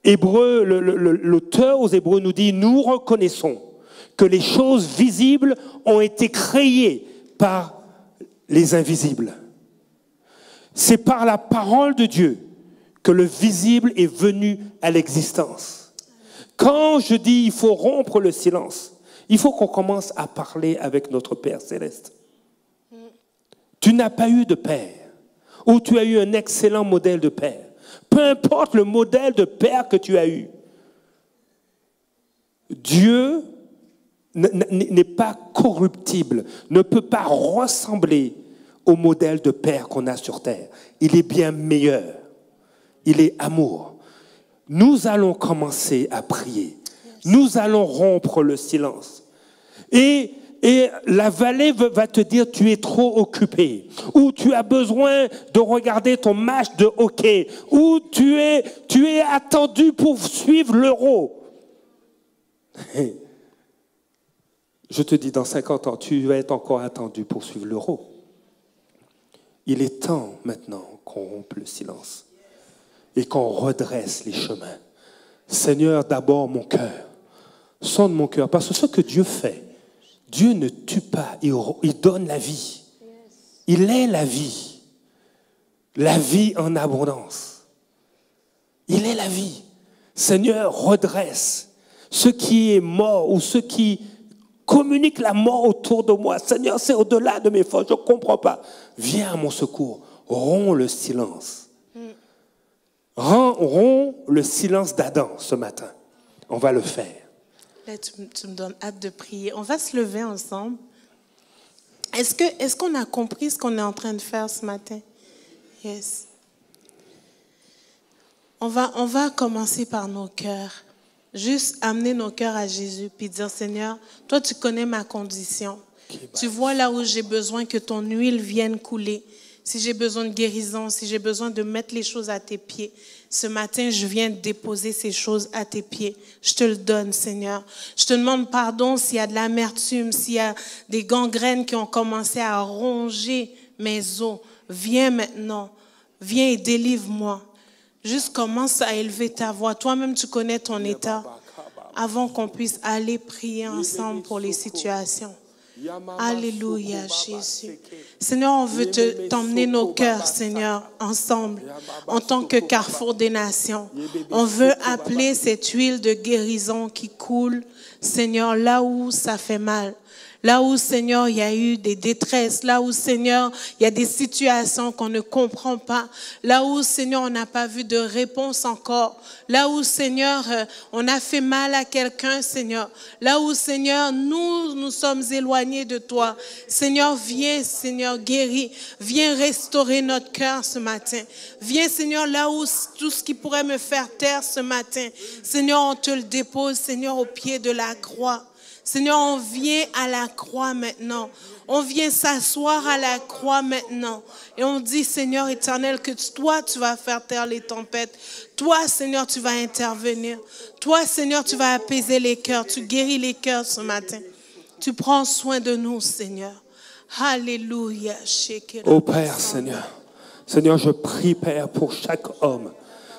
A: L'auteur aux Hébreux nous dit, nous reconnaissons que les choses visibles ont été créées par les invisibles. C'est par la parole de Dieu que le visible est venu à l'existence. Quand je dis il faut rompre le silence, il faut qu'on commence à parler avec notre Père céleste. Tu n'as pas eu de père, ou tu as eu un excellent modèle de père. Peu importe le modèle de père que tu as eu, Dieu n'est pas corruptible, ne peut pas ressembler au modèle de père qu'on a sur terre. Il est bien meilleur. Il est amour. Nous allons commencer à prier. Nous allons rompre le silence. Et la vallée va te dire tu es trop occupé, ou tu as besoin de regarder ton match de hockey, ou tu es attendu pour suivre l'Euro. Je te dis, dans 50 ans, tu vas être encore attendu pour suivre l'Euro. Il est temps maintenant qu'on rompe le silence et qu'on redresse les chemins. Seigneur, d'abord mon cœur. Sonde mon cœur, parce que ce que Dieu fait, Dieu ne tue pas, il donne la vie. Il est la vie. La vie en abondance. Il est la vie. Seigneur, redresse ce qui est mort ou ce qui communique la mort autour de moi. Seigneur, c'est au-delà de mes forces, je ne comprends pas. Viens à mon secours, romps le silence. Romps le silence d'Adam ce matin. On va le faire.
B: Là, tu me donnes hâte de prier. On va se lever ensemble. Est-ce qu'on a compris ce qu'on est en train de faire ce matin? Yes. On va commencer par nos cœurs. Juste amener nos cœurs à Jésus puis dire, Seigneur, toi tu connais ma condition. Tu vois là où j'ai besoin que ton huile vienne couler. Si j'ai besoin de guérison, si j'ai besoin de mettre les choses à tes pieds. Ce matin, je viens déposer ces choses à tes pieds. Je te le donne, Seigneur. Je te demande pardon s'il y a de l'amertume, s'il y a des gangrènes qui ont commencé à ronger mes os. Viens maintenant. Viens et délivre-moi. Juste commence à élever ta voix. Toi-même, tu connais ton état avant qu'on puisse aller prier ensemble pour les situations. Alléluia, Jésus. Seigneur, on veut t'emmener nos cœurs, Seigneur, ensemble, en tant que carrefour des nations. On veut appeler cette huile de guérison qui coule, Seigneur, là où ça fait mal. Là où, Seigneur, il y a eu des détresses. Là où, Seigneur, il y a des situations qu'on ne comprend pas. Là où, Seigneur, on n'a pas vu de réponse encore. Là où, Seigneur, on a fait mal à quelqu'un, Seigneur. Là où, Seigneur, nous sommes éloignés de toi. Seigneur, viens, Seigneur, guéris. Viens restaurer notre cœur ce matin. Viens, Seigneur, là où tout ce qui pourrait me faire taire ce matin. Seigneur, on te le dépose, Seigneur, au pied de la croix. Seigneur, on vient à la croix maintenant. On vient s'asseoir à la croix maintenant. Et on dit, Seigneur éternel, que toi, tu vas faire taire les tempêtes. Toi, Seigneur, tu vas intervenir. Toi, Seigneur, tu vas apaiser les cœurs. Tu guéris les cœurs ce matin. Tu prends soin de nous, Seigneur. Alléluia.
A: Ô Père, Seigneur. Seigneur, je prie, Père, pour chaque homme.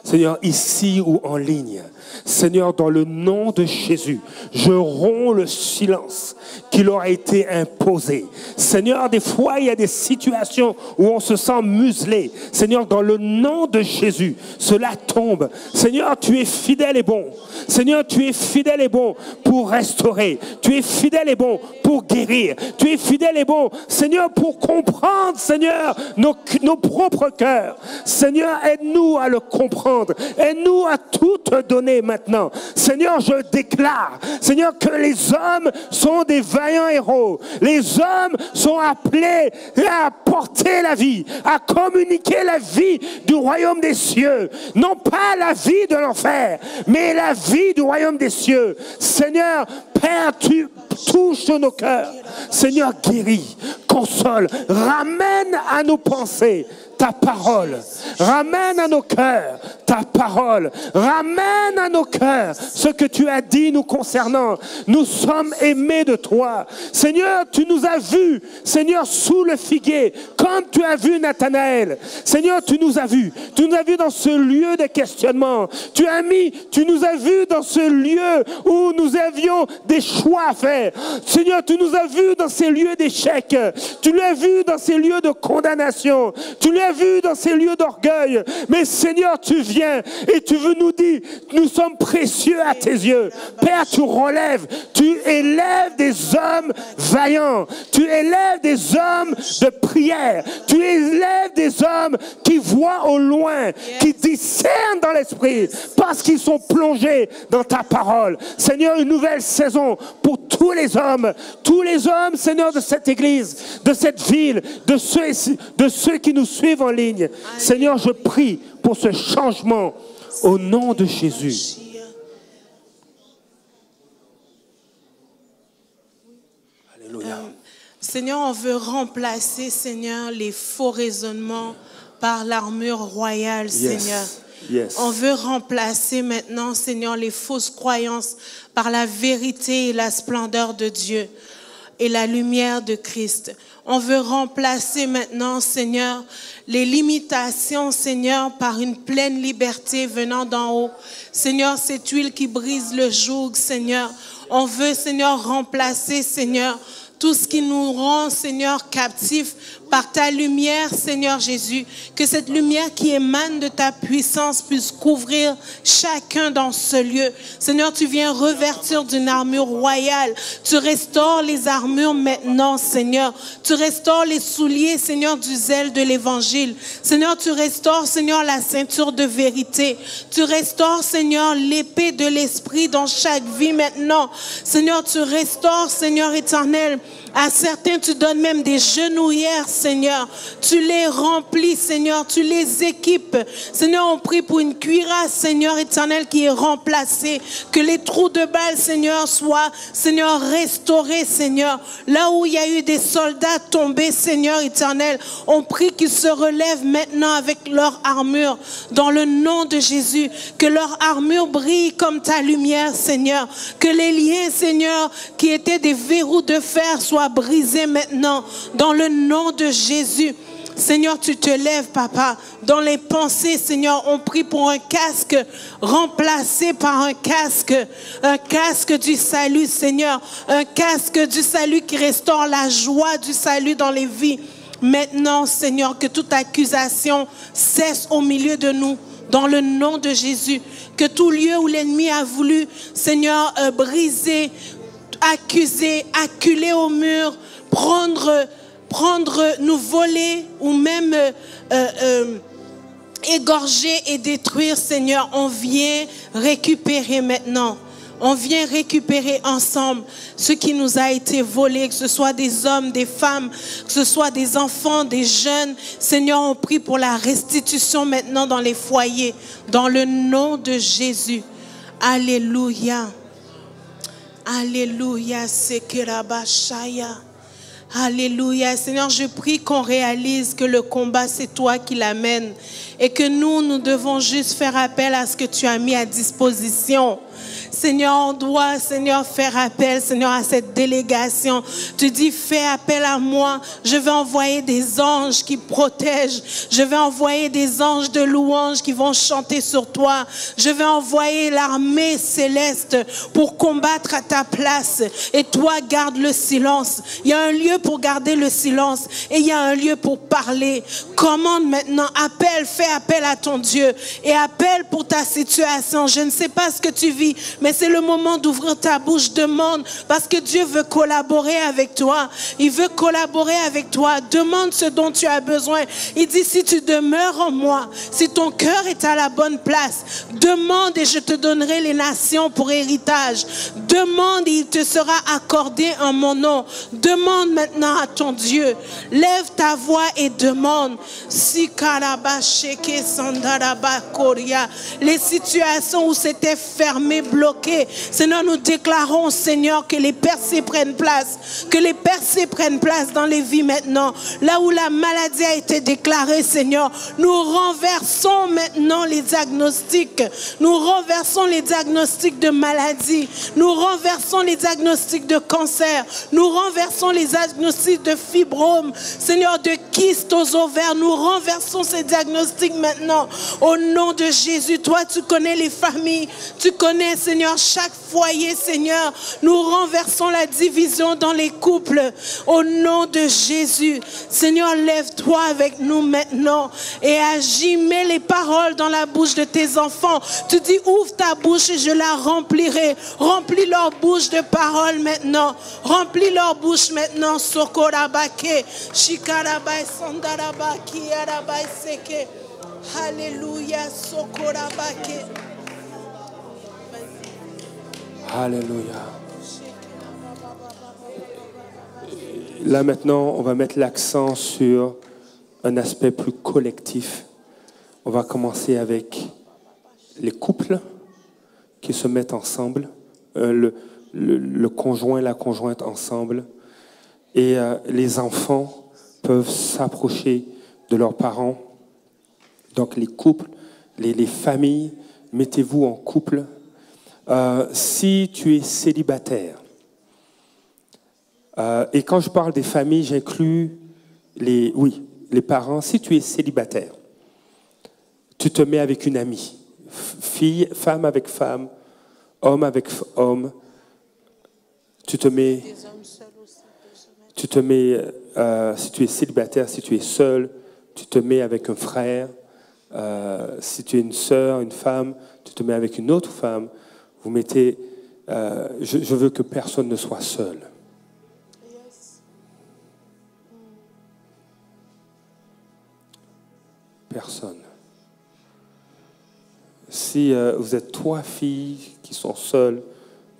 A: Seigneur, ici ou en ligne. Seigneur, dans le nom de Jésus, je romps le silence qui leur a été imposé. Seigneur, des fois, il y a des situations où on se sent muselé. Seigneur, dans le nom de Jésus, cela tombe. Seigneur, tu es fidèle et bon. Seigneur, tu es fidèle et bon pour restaurer. Tu es fidèle et bon pour guérir. Tu es fidèle et bon, Seigneur, pour comprendre, Seigneur, nos propres cœurs. Seigneur, aide-nous à le comprendre. Aide-nous à tout te donner maintenant. Seigneur, je déclare, Seigneur, que les hommes sont des vaillants héros. Les hommes sont appelés à porter la vie, à communiquer la vie du royaume des cieux. Non pas la vie de l'enfer, mais la vie du royaume des cieux. Seigneur, Père, tu touches nos cœurs. Seigneur, guéris, console, ramène à nos pensées ta parole. Ramène à nos cœurs ta parole. Ramène à nos cœurs ce que tu as dit nous concernant. Nous sommes aimés de toi. Seigneur, tu nous as vus, Seigneur, sous le figuier, comme tu as vu Nathanaël. Seigneur, tu nous as vus. Tu nous as vus dans ce lieu de questionnement. Tu nous as vus dans ce lieu où nous avions des choix à faire. Seigneur, tu nous as vus dans ces lieux d'échec. Tu l'as vu dans ces lieux de condamnation. Tu l'as vu dans ces lieux d'orgueil. Mais Seigneur, tu viens et tu veux nous dire, nous sommes précieux à tes yeux. Père, tu relèves, tu élèves des hommes vaillants. Tu élèves des hommes de prière. Tu élèves des hommes qui voient au loin, qui discernent dans l'esprit, parce qu'ils sont plongés dans ta parole. Seigneur, une nouvelle saison pour tous les hommes, Seigneur, de cette église, de cette ville, de ceux qui nous suivent en ligne. Seigneur, je prie pour ce changement au nom de Jésus. Alléluia.
B: Seigneur, on veut remplacer, Seigneur, les faux raisonnements par l'armure royale, Seigneur.
A: Yes.
B: On veut remplacer maintenant, Seigneur, les fausses croyances par la vérité et la splendeur de Dieu et la lumière de Christ. On veut remplacer maintenant, Seigneur, les limitations, Seigneur, par une pleine liberté venant d'en haut. Seigneur, cette huile qui brise le joug, Seigneur. On veut, Seigneur, remplacer, Seigneur, tout ce qui nous rend, Seigneur, captifs par ta lumière, Seigneur Jésus. Que cette lumière qui émane de ta puissance puisse couvrir chacun dans ce lieu. Seigneur, tu viens revêtir d'une armure royale. Tu restaures les armures maintenant, Seigneur. Tu restaures les souliers, Seigneur, du zèle de l'évangile. Seigneur, tu restaures, Seigneur, la ceinture de vérité. Tu restaures, Seigneur, l'épée de l'esprit dans chaque vie maintenant. Seigneur, tu restaures, Seigneur éternel. À certains, tu donnes même des genouillères, Seigneur. Tu les remplis, Seigneur. Tu les équipes. Seigneur, on prie pour une cuirasse, Seigneur éternel, qui est remplacée. Que les trous de balles, Seigneur, soient, Seigneur, restaurés, Seigneur. Là où il y a eu des soldats tombés, Seigneur éternel, on prie qu'ils se relèvent maintenant avec leur armure. Dans le nom de Jésus, que leur armure brille comme ta lumière, Seigneur. Que les liens, Seigneur, qui étaient des verrous de fer soient brisés maintenant. Dans le nom de Jésus. Seigneur, tu te lèves, papa. Dans les pensées, Seigneur, on prie pour un casque remplacé par un casque du salut, Seigneur. Un casque du salut qui restaure la joie du salut dans les vies. Maintenant, Seigneur, que toute accusation cesse au milieu de nous. Dans le nom de Jésus, que tout lieu où l'ennemi a voulu, Seigneur, briser, accuser, acculer au mur, prendre, nous voler ou même égorger et détruire, Seigneur, on vient récupérer maintenant. On vient récupérer ensemble ce qui nous a été volé, que ce soit des hommes, des femmes, que ce soit des enfants, des jeunes. Seigneur, on prie pour la restitution maintenant dans les foyers, dans le nom de Jésus. Alléluia. Alléluia. Sekerabashaya. Alléluia. Seigneur, je prie qu'on réalise que le combat, c'est toi qui l'amènes et que nous devons juste faire appel à ce que tu as mis à disposition. Seigneur, on doit, Seigneur, faire appel, Seigneur, à cette délégation. Tu dis, fais appel à moi. Je vais envoyer des anges qui protègent. Je vais envoyer des anges de louange qui vont chanter sur toi. Je vais envoyer l'armée céleste pour combattre à ta place. Et toi, garde le silence. Il y a un lieu pour garder le silence et il y a un lieu pour parler. Commande maintenant, appelle, fais appel à ton Dieu et appelle pour ta situation. Je ne sais pas ce que tu vis, mais c'est le moment d'ouvrir ta bouche. Demande, parce que Dieu veut collaborer avec toi. Il veut collaborer avec toi. Demande ce dont tu as besoin. Il dit, si tu demeures en moi, si ton cœur est à la bonne place, demande et je te donnerai les nations pour héritage. Demande et il te sera accordé en mon nom. Demande maintenant à ton Dieu. Lève ta voix et demande. Les situations où c'était fermé, bloqué. Seigneur, nous déclarons, Seigneur, que les percées prennent place. Que les percées prennent place dans les vies maintenant. Là où la maladie a été déclarée, Seigneur, nous renversons maintenant les diagnostics. Nous renversons les diagnostics de maladie. Nous renversons les diagnostics de cancer. Nous renversons les diagnostics de fibrome. Seigneur, de kystes aux ovaires. Nous renversons ces diagnostics maintenant. Au nom de Jésus, toi, tu connais les familles. Tu connais, Seigneur, chaque foyer, Seigneur. Nous renversons la division dans les couples. Au nom de Jésus. Seigneur, lève-toi avec nous maintenant et agis. Mets les paroles dans la bouche de tes enfants. Tu dis, ouvre ta bouche et je la remplirai. Remplis leur bouche de paroles maintenant. Remplis leur bouche maintenant. Sokorabake, Shikarabai, Sandarabaki, Arabai Seke. Alléluia, Sokorabake.
A: Alléluia. Là maintenant, on va mettre l'accent sur un aspect plus collectif. On va commencer avec les couples qui se mettent ensemble, le conjoint, la conjointe ensemble. Et les enfants peuvent s'approcher de leurs parents. Donc les couples, les familles, mettez-vous en couple. Si tu es célibataire, et quand je parle des familles, j'inclus les parents. Si tu es célibataire, tu te mets avec une amie, femme avec femme, homme avec homme. Tu te mets, si tu es célibataire, si tu es seul, tu te mets avec un frère. Si tu es une sœur, une femme, tu te mets avec une autre femme. Vous mettez, je veux que personne ne soit seul. Personne. Si vous êtes 3 filles qui sont seules,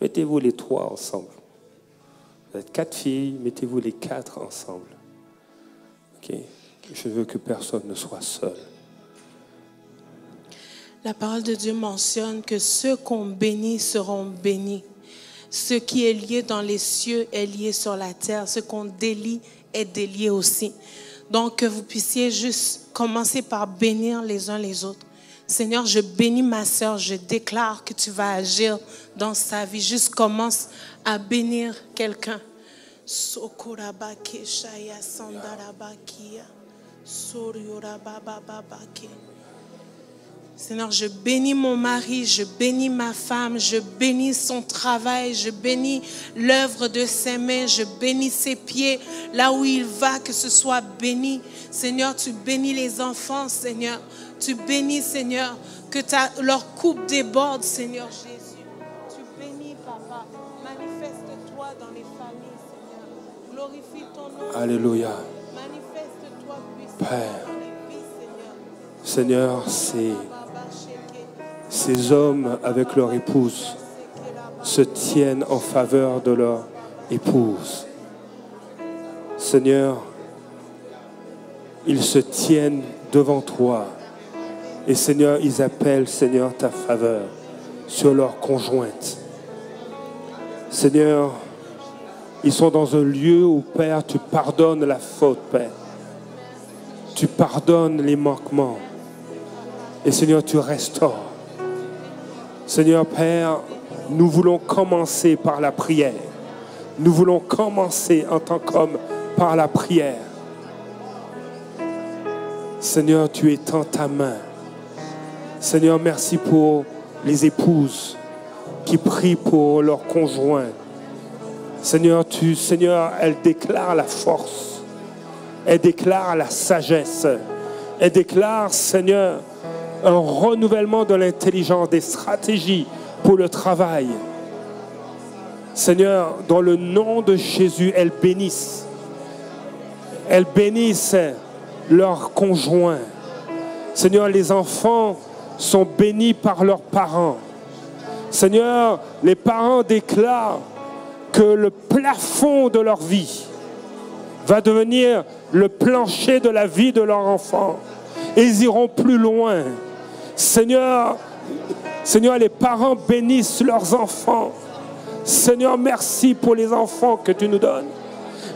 A: mettez-vous les 3 ensemble. Vous êtes 4 filles, mettez-vous les 4 ensemble. Okay. Je veux que personne ne soit seul.
B: La parole de Dieu mentionne que ceux qu'on bénit seront bénis. Ce qui est lié dans les cieux est lié sur la terre. Ce qu'on délie est délié aussi. Donc, que vous puissiez juste commencer par bénir les uns les autres. Seigneur, je bénis ma sœur. Je déclare que tu vas agir dans sa vie. Juste commence à bénir quelqu'un. Sokorabake shaya sandarabakia. Seigneur, je bénis mon mari, je bénis ma femme, je bénis son travail, je bénis l'œuvre de ses mains, je bénis ses pieds, là où il va, que ce soit béni. Seigneur, tu bénis les enfants, Seigneur. Tu bénis, Seigneur, que leur coupe déborde, Seigneur Jésus. Tu bénis, Papa. Manifeste-toi dans les familles, Seigneur. Glorifie ton nom.
A: Alléluia.
B: Manifeste-toi, puissant
A: Père.
B: dans les vies, Seigneur.
A: Seigneur, ces hommes avec leur épouse se tiennent en faveur de leur épouse. Seigneur, ils se tiennent devant toi. Et Seigneur, ils appellent, Seigneur, ta faveur sur leur conjointe. Seigneur, ils sont dans un lieu où, Père, tu pardonnes la faute, Père. Tu pardonnes les manquements. Et Seigneur, tu restaures. Seigneur Père, nous voulons commencer par la prière. Nous voulons commencer en tant qu'hommes par la prière. Seigneur, tu étends ta main. Seigneur, merci pour les épouses qui prient pour leurs conjoints. Seigneur, elles déclarent la force. Elles déclarent la sagesse. Elles déclarent, Seigneur, un renouvellement de l'intelligence, des stratégies pour le travail. Seigneur, dans le nom de Jésus, elles bénissent. Elles bénissent leurs conjoints. Seigneur, les enfants sont bénis par leurs parents. Seigneur, les parents déclarent que le plafond de leur vie va devenir le plancher de la vie de leurs enfants. Et ils iront plus loin. Seigneur, les parents bénissent leurs enfants. Seigneur, merci pour les enfants que tu nous donnes.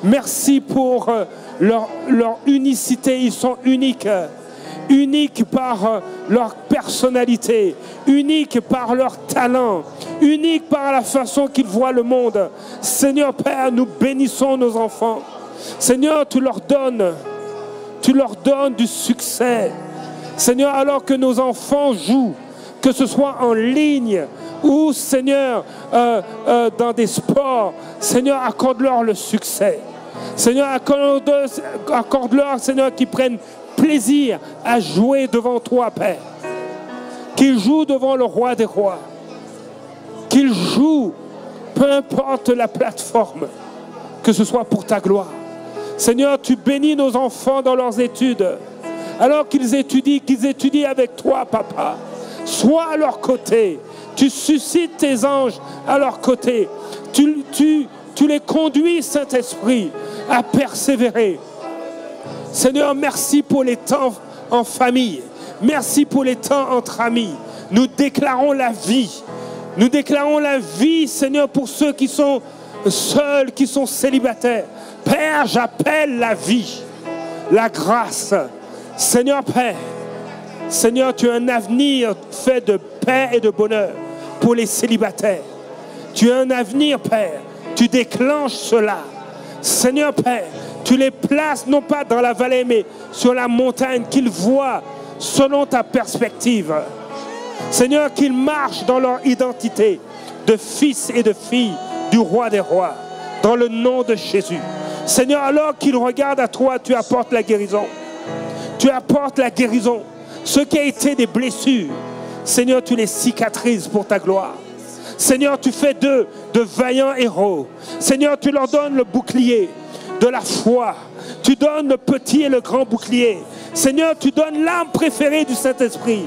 A: Merci pour leur unicité. Ils sont uniques. Uniques par leur personnalité. Uniques par leur talent. Uniques par la façon qu'ils voient le monde. Seigneur Père, nous bénissons nos enfants. Seigneur, tu leur donnes du succès. Seigneur, alors que nos enfants jouent, que ce soit en ligne ou, Seigneur, dans des sports, Seigneur, accorde-leur le succès. Seigneur, accorde-leur, Seigneur, qu'ils prennent plaisir à jouer devant toi, Père. Qu'ils jouent devant le roi des rois. Qu'ils jouent, peu importe la plateforme, que ce soit pour ta gloire. Seigneur, tu bénis nos enfants dans leurs études. Alors qu'ils étudient avec toi, Papa. Sois à leur côté. Tu suscites tes anges à leur côté. Tu les conduis, Saint-Esprit, à persévérer. Seigneur, merci pour les temps en famille. Merci pour les temps entre amis. Nous déclarons la vie. Nous déclarons la vie, Seigneur, pour ceux qui sont seuls, qui sont célibataires. Père, j'appelle la vie, la grâce. Seigneur Père, Seigneur, tu as un avenir fait de paix et de bonheur pour les célibataires. Tu as un avenir, Père. Tu déclenches cela. Seigneur Père, tu les places non pas dans la vallée, mais sur la montagne, qu'ils voient selon ta perspective. Seigneur, qu'ils marchent dans leur identité de fils et de filles du roi des rois, dans le nom de Jésus. Seigneur, alors qu'ils regardent à toi, tu apportes la guérison. Tu apportes la guérison. Ce qui a été des blessures, Seigneur, tu les cicatrises pour ta gloire. Seigneur, tu fais d'eux de vaillants héros. Seigneur, tu leur donnes le bouclier de la foi. Tu donnes le petit et le grand bouclier. Seigneur, tu donnes l'âme préférée du Saint-Esprit.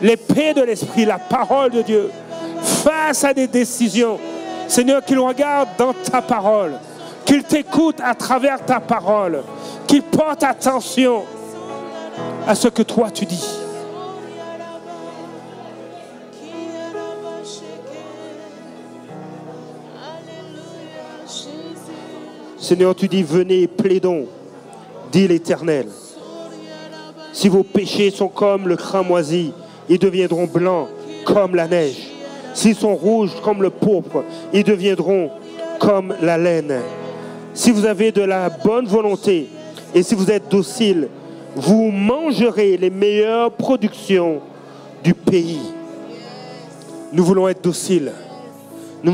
A: L'épée de l'Esprit, la parole de Dieu. Face à des décisions, Seigneur, qu'ils regardent dans ta parole. Qu'ils t'écoutent à travers ta parole. Qu'ils portent attention à ce que toi tu dis. Seigneur, tu dis, venez, plaidons, dit l'Éternel. Si vos péchés sont comme le cramoisi, ils deviendront blancs comme la neige. S'ils sont rouges comme le pourpre, ils deviendront comme la laine. Si vous avez de la bonne volonté, Et si vous êtes docile, vous mangerez les meilleures productions du pays. Nous voulons être dociles. Nous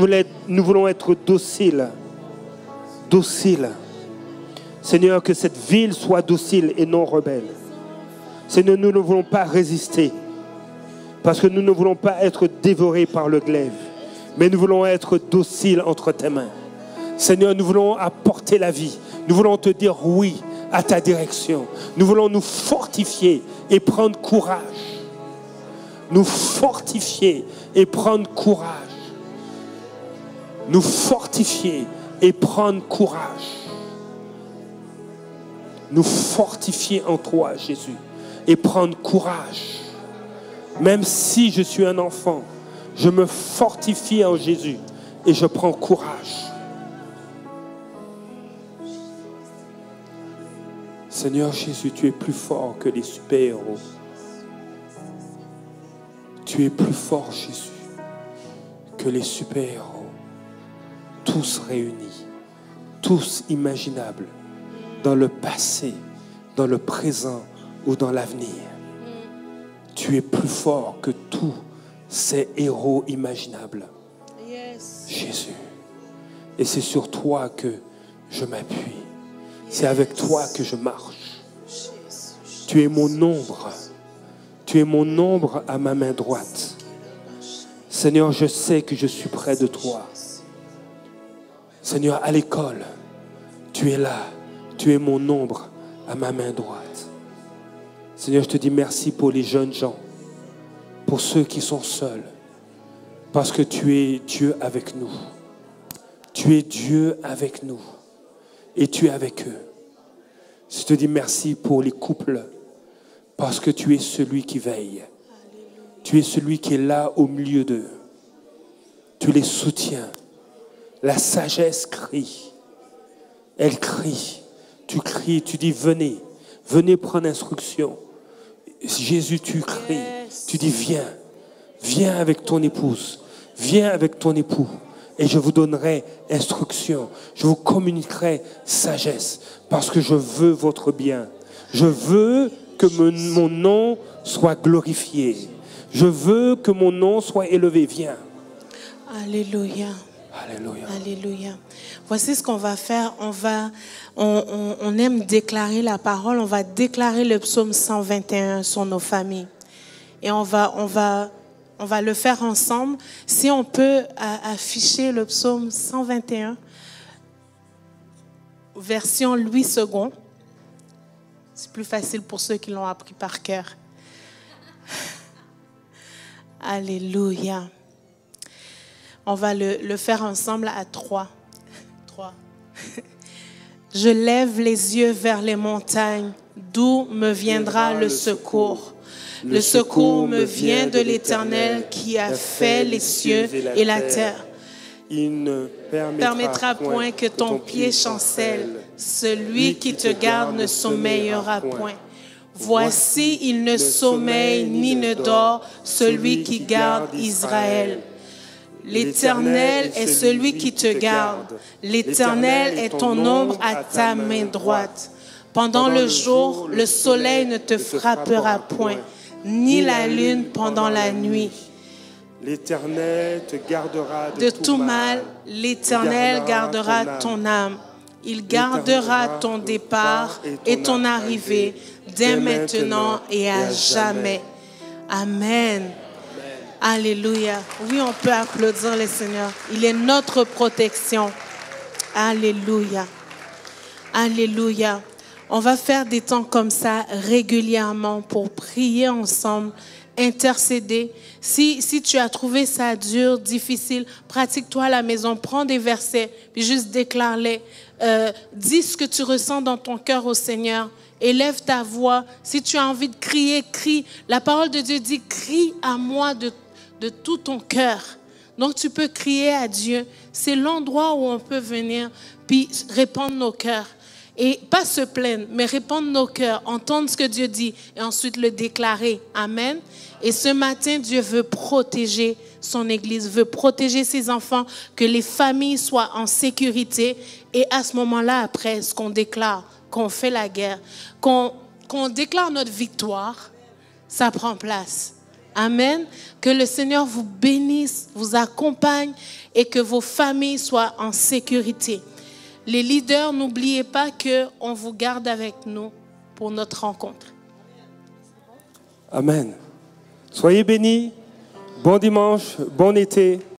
A: voulons être dociles. Dociles. Seigneur, que cette ville soit docile et non rebelle. Seigneur, nous ne voulons pas résister. Parce que nous ne voulons pas être dévorés par le glaive. Mais nous voulons être dociles entre tes mains. Seigneur, nous voulons apporter la vie. Nous voulons te dire oui à ta direction. Nous voulons nous fortifier et prendre courage. Nous fortifier et prendre courage. Nous fortifier et prendre courage. Nous fortifier en toi, Jésus, et prendre courage. Même si je suis un enfant, je me fortifie en Jésus et je prends courage. Seigneur Jésus, tu es plus fort que les super-héros. Tu es plus fort, Jésus, que les super-héros. Tous réunis, tous imaginables, dans le passé, dans le présent ou dans l'avenir. Tu es plus fort que tous ces héros imaginables. Yes. Jésus. Et c'est sur toi que je m'appuie. C'est avec toi que je marche. Tu es mon ombre. Tu es mon ombre à ma main droite. Seigneur, je sais que je suis près de toi. Seigneur, à l'école, tu es là. Tu es mon ombre à ma main droite. Seigneur, je te dis merci pour les jeunes gens, pour ceux qui sont seuls, parce que tu es Dieu avec nous. Tu es Dieu avec nous et tu es avec eux. Je te dis merci pour les couples, parce que tu es celui qui veille. Tu es celui qui est là au milieu d'eux. Tu les soutiens. La sagesse crie. Elle crie. Tu cries, tu dis venez. Venez prendre instruction. Jésus, tu cries. Tu dis viens. Viens avec ton épouse. Viens avec ton époux. Et je vous donnerai instruction. Je vous communiquerai sagesse. Parce que je veux votre bien. Je veux que mon nom soit glorifié. Je veux que mon nom soit élevé. Viens.
B: Alléluia.
A: Alléluia.
B: Alléluia. Voici ce qu'on va faire. On aime déclarer la parole. On va déclarer le psaume 121 sur nos familles. Et on va le faire ensemble. Si on peut afficher le psaume 121, version Louis II. C'est plus facile pour ceux qui l'ont appris par cœur. Alléluia. On va le faire ensemble à 3. 3. Je lève les yeux vers les montagnes, d'où me viendra le secours. Le secours me vient de l'Éternel qui a fait les cieux et la terre.
A: Il ne
B: permettra point que ton pied chancelle. Celui qui te garde ne sommeillera point. Voici, il ne sommeille ni ne dort, celui qui garde Israël. L'Éternel est celui qui te garde. L'Éternel est ton ombre à ta main droite. Pendant le jour, le soleil ne te frappera point, ni la lune pendant la nuit.
A: L'Éternel te gardera
B: de tout mal. L'Éternel gardera ton âme. Il gardera ton départ et ton arrivée dès maintenant et à jamais. Amen. Alléluia. Oui, on peut applaudir le Seigneur. Il est notre protection. Alléluia. Alléluia. On va faire des temps comme ça régulièrement pour prier ensemble, intercéder. Si tu as trouvé ça dur, difficile, pratique-toi à la maison. Prends des versets, puis juste déclare-les. Dis ce que tu ressens dans ton cœur au Seigneur. Élève ta voix. Si tu as envie de crier, crie. La parole de Dieu dit, crie à moi de tout ton cœur. Donc, tu peux crier à Dieu. C'est l'endroit où on peut venir puis répandre nos cœurs. Et pas se plaindre, mais répandre nos cœurs, entendre ce que Dieu dit et ensuite le déclarer. Amen. Et ce matin, Dieu veut protéger son Église, veut protéger ses enfants, que les familles soient en sécurité. Et à ce moment-là, après, ce qu'on déclare qu'on fait la guerre, qu'on déclare notre victoire, ça prend place. Amen. Que le Seigneur vous bénisse, vous accompagne et que vos familles soient en sécurité. Les leaders, n'oubliez pas qu'on vous garde avec nous pour notre rencontre.
A: Amen. Soyez bénis. Bon dimanche, bon été.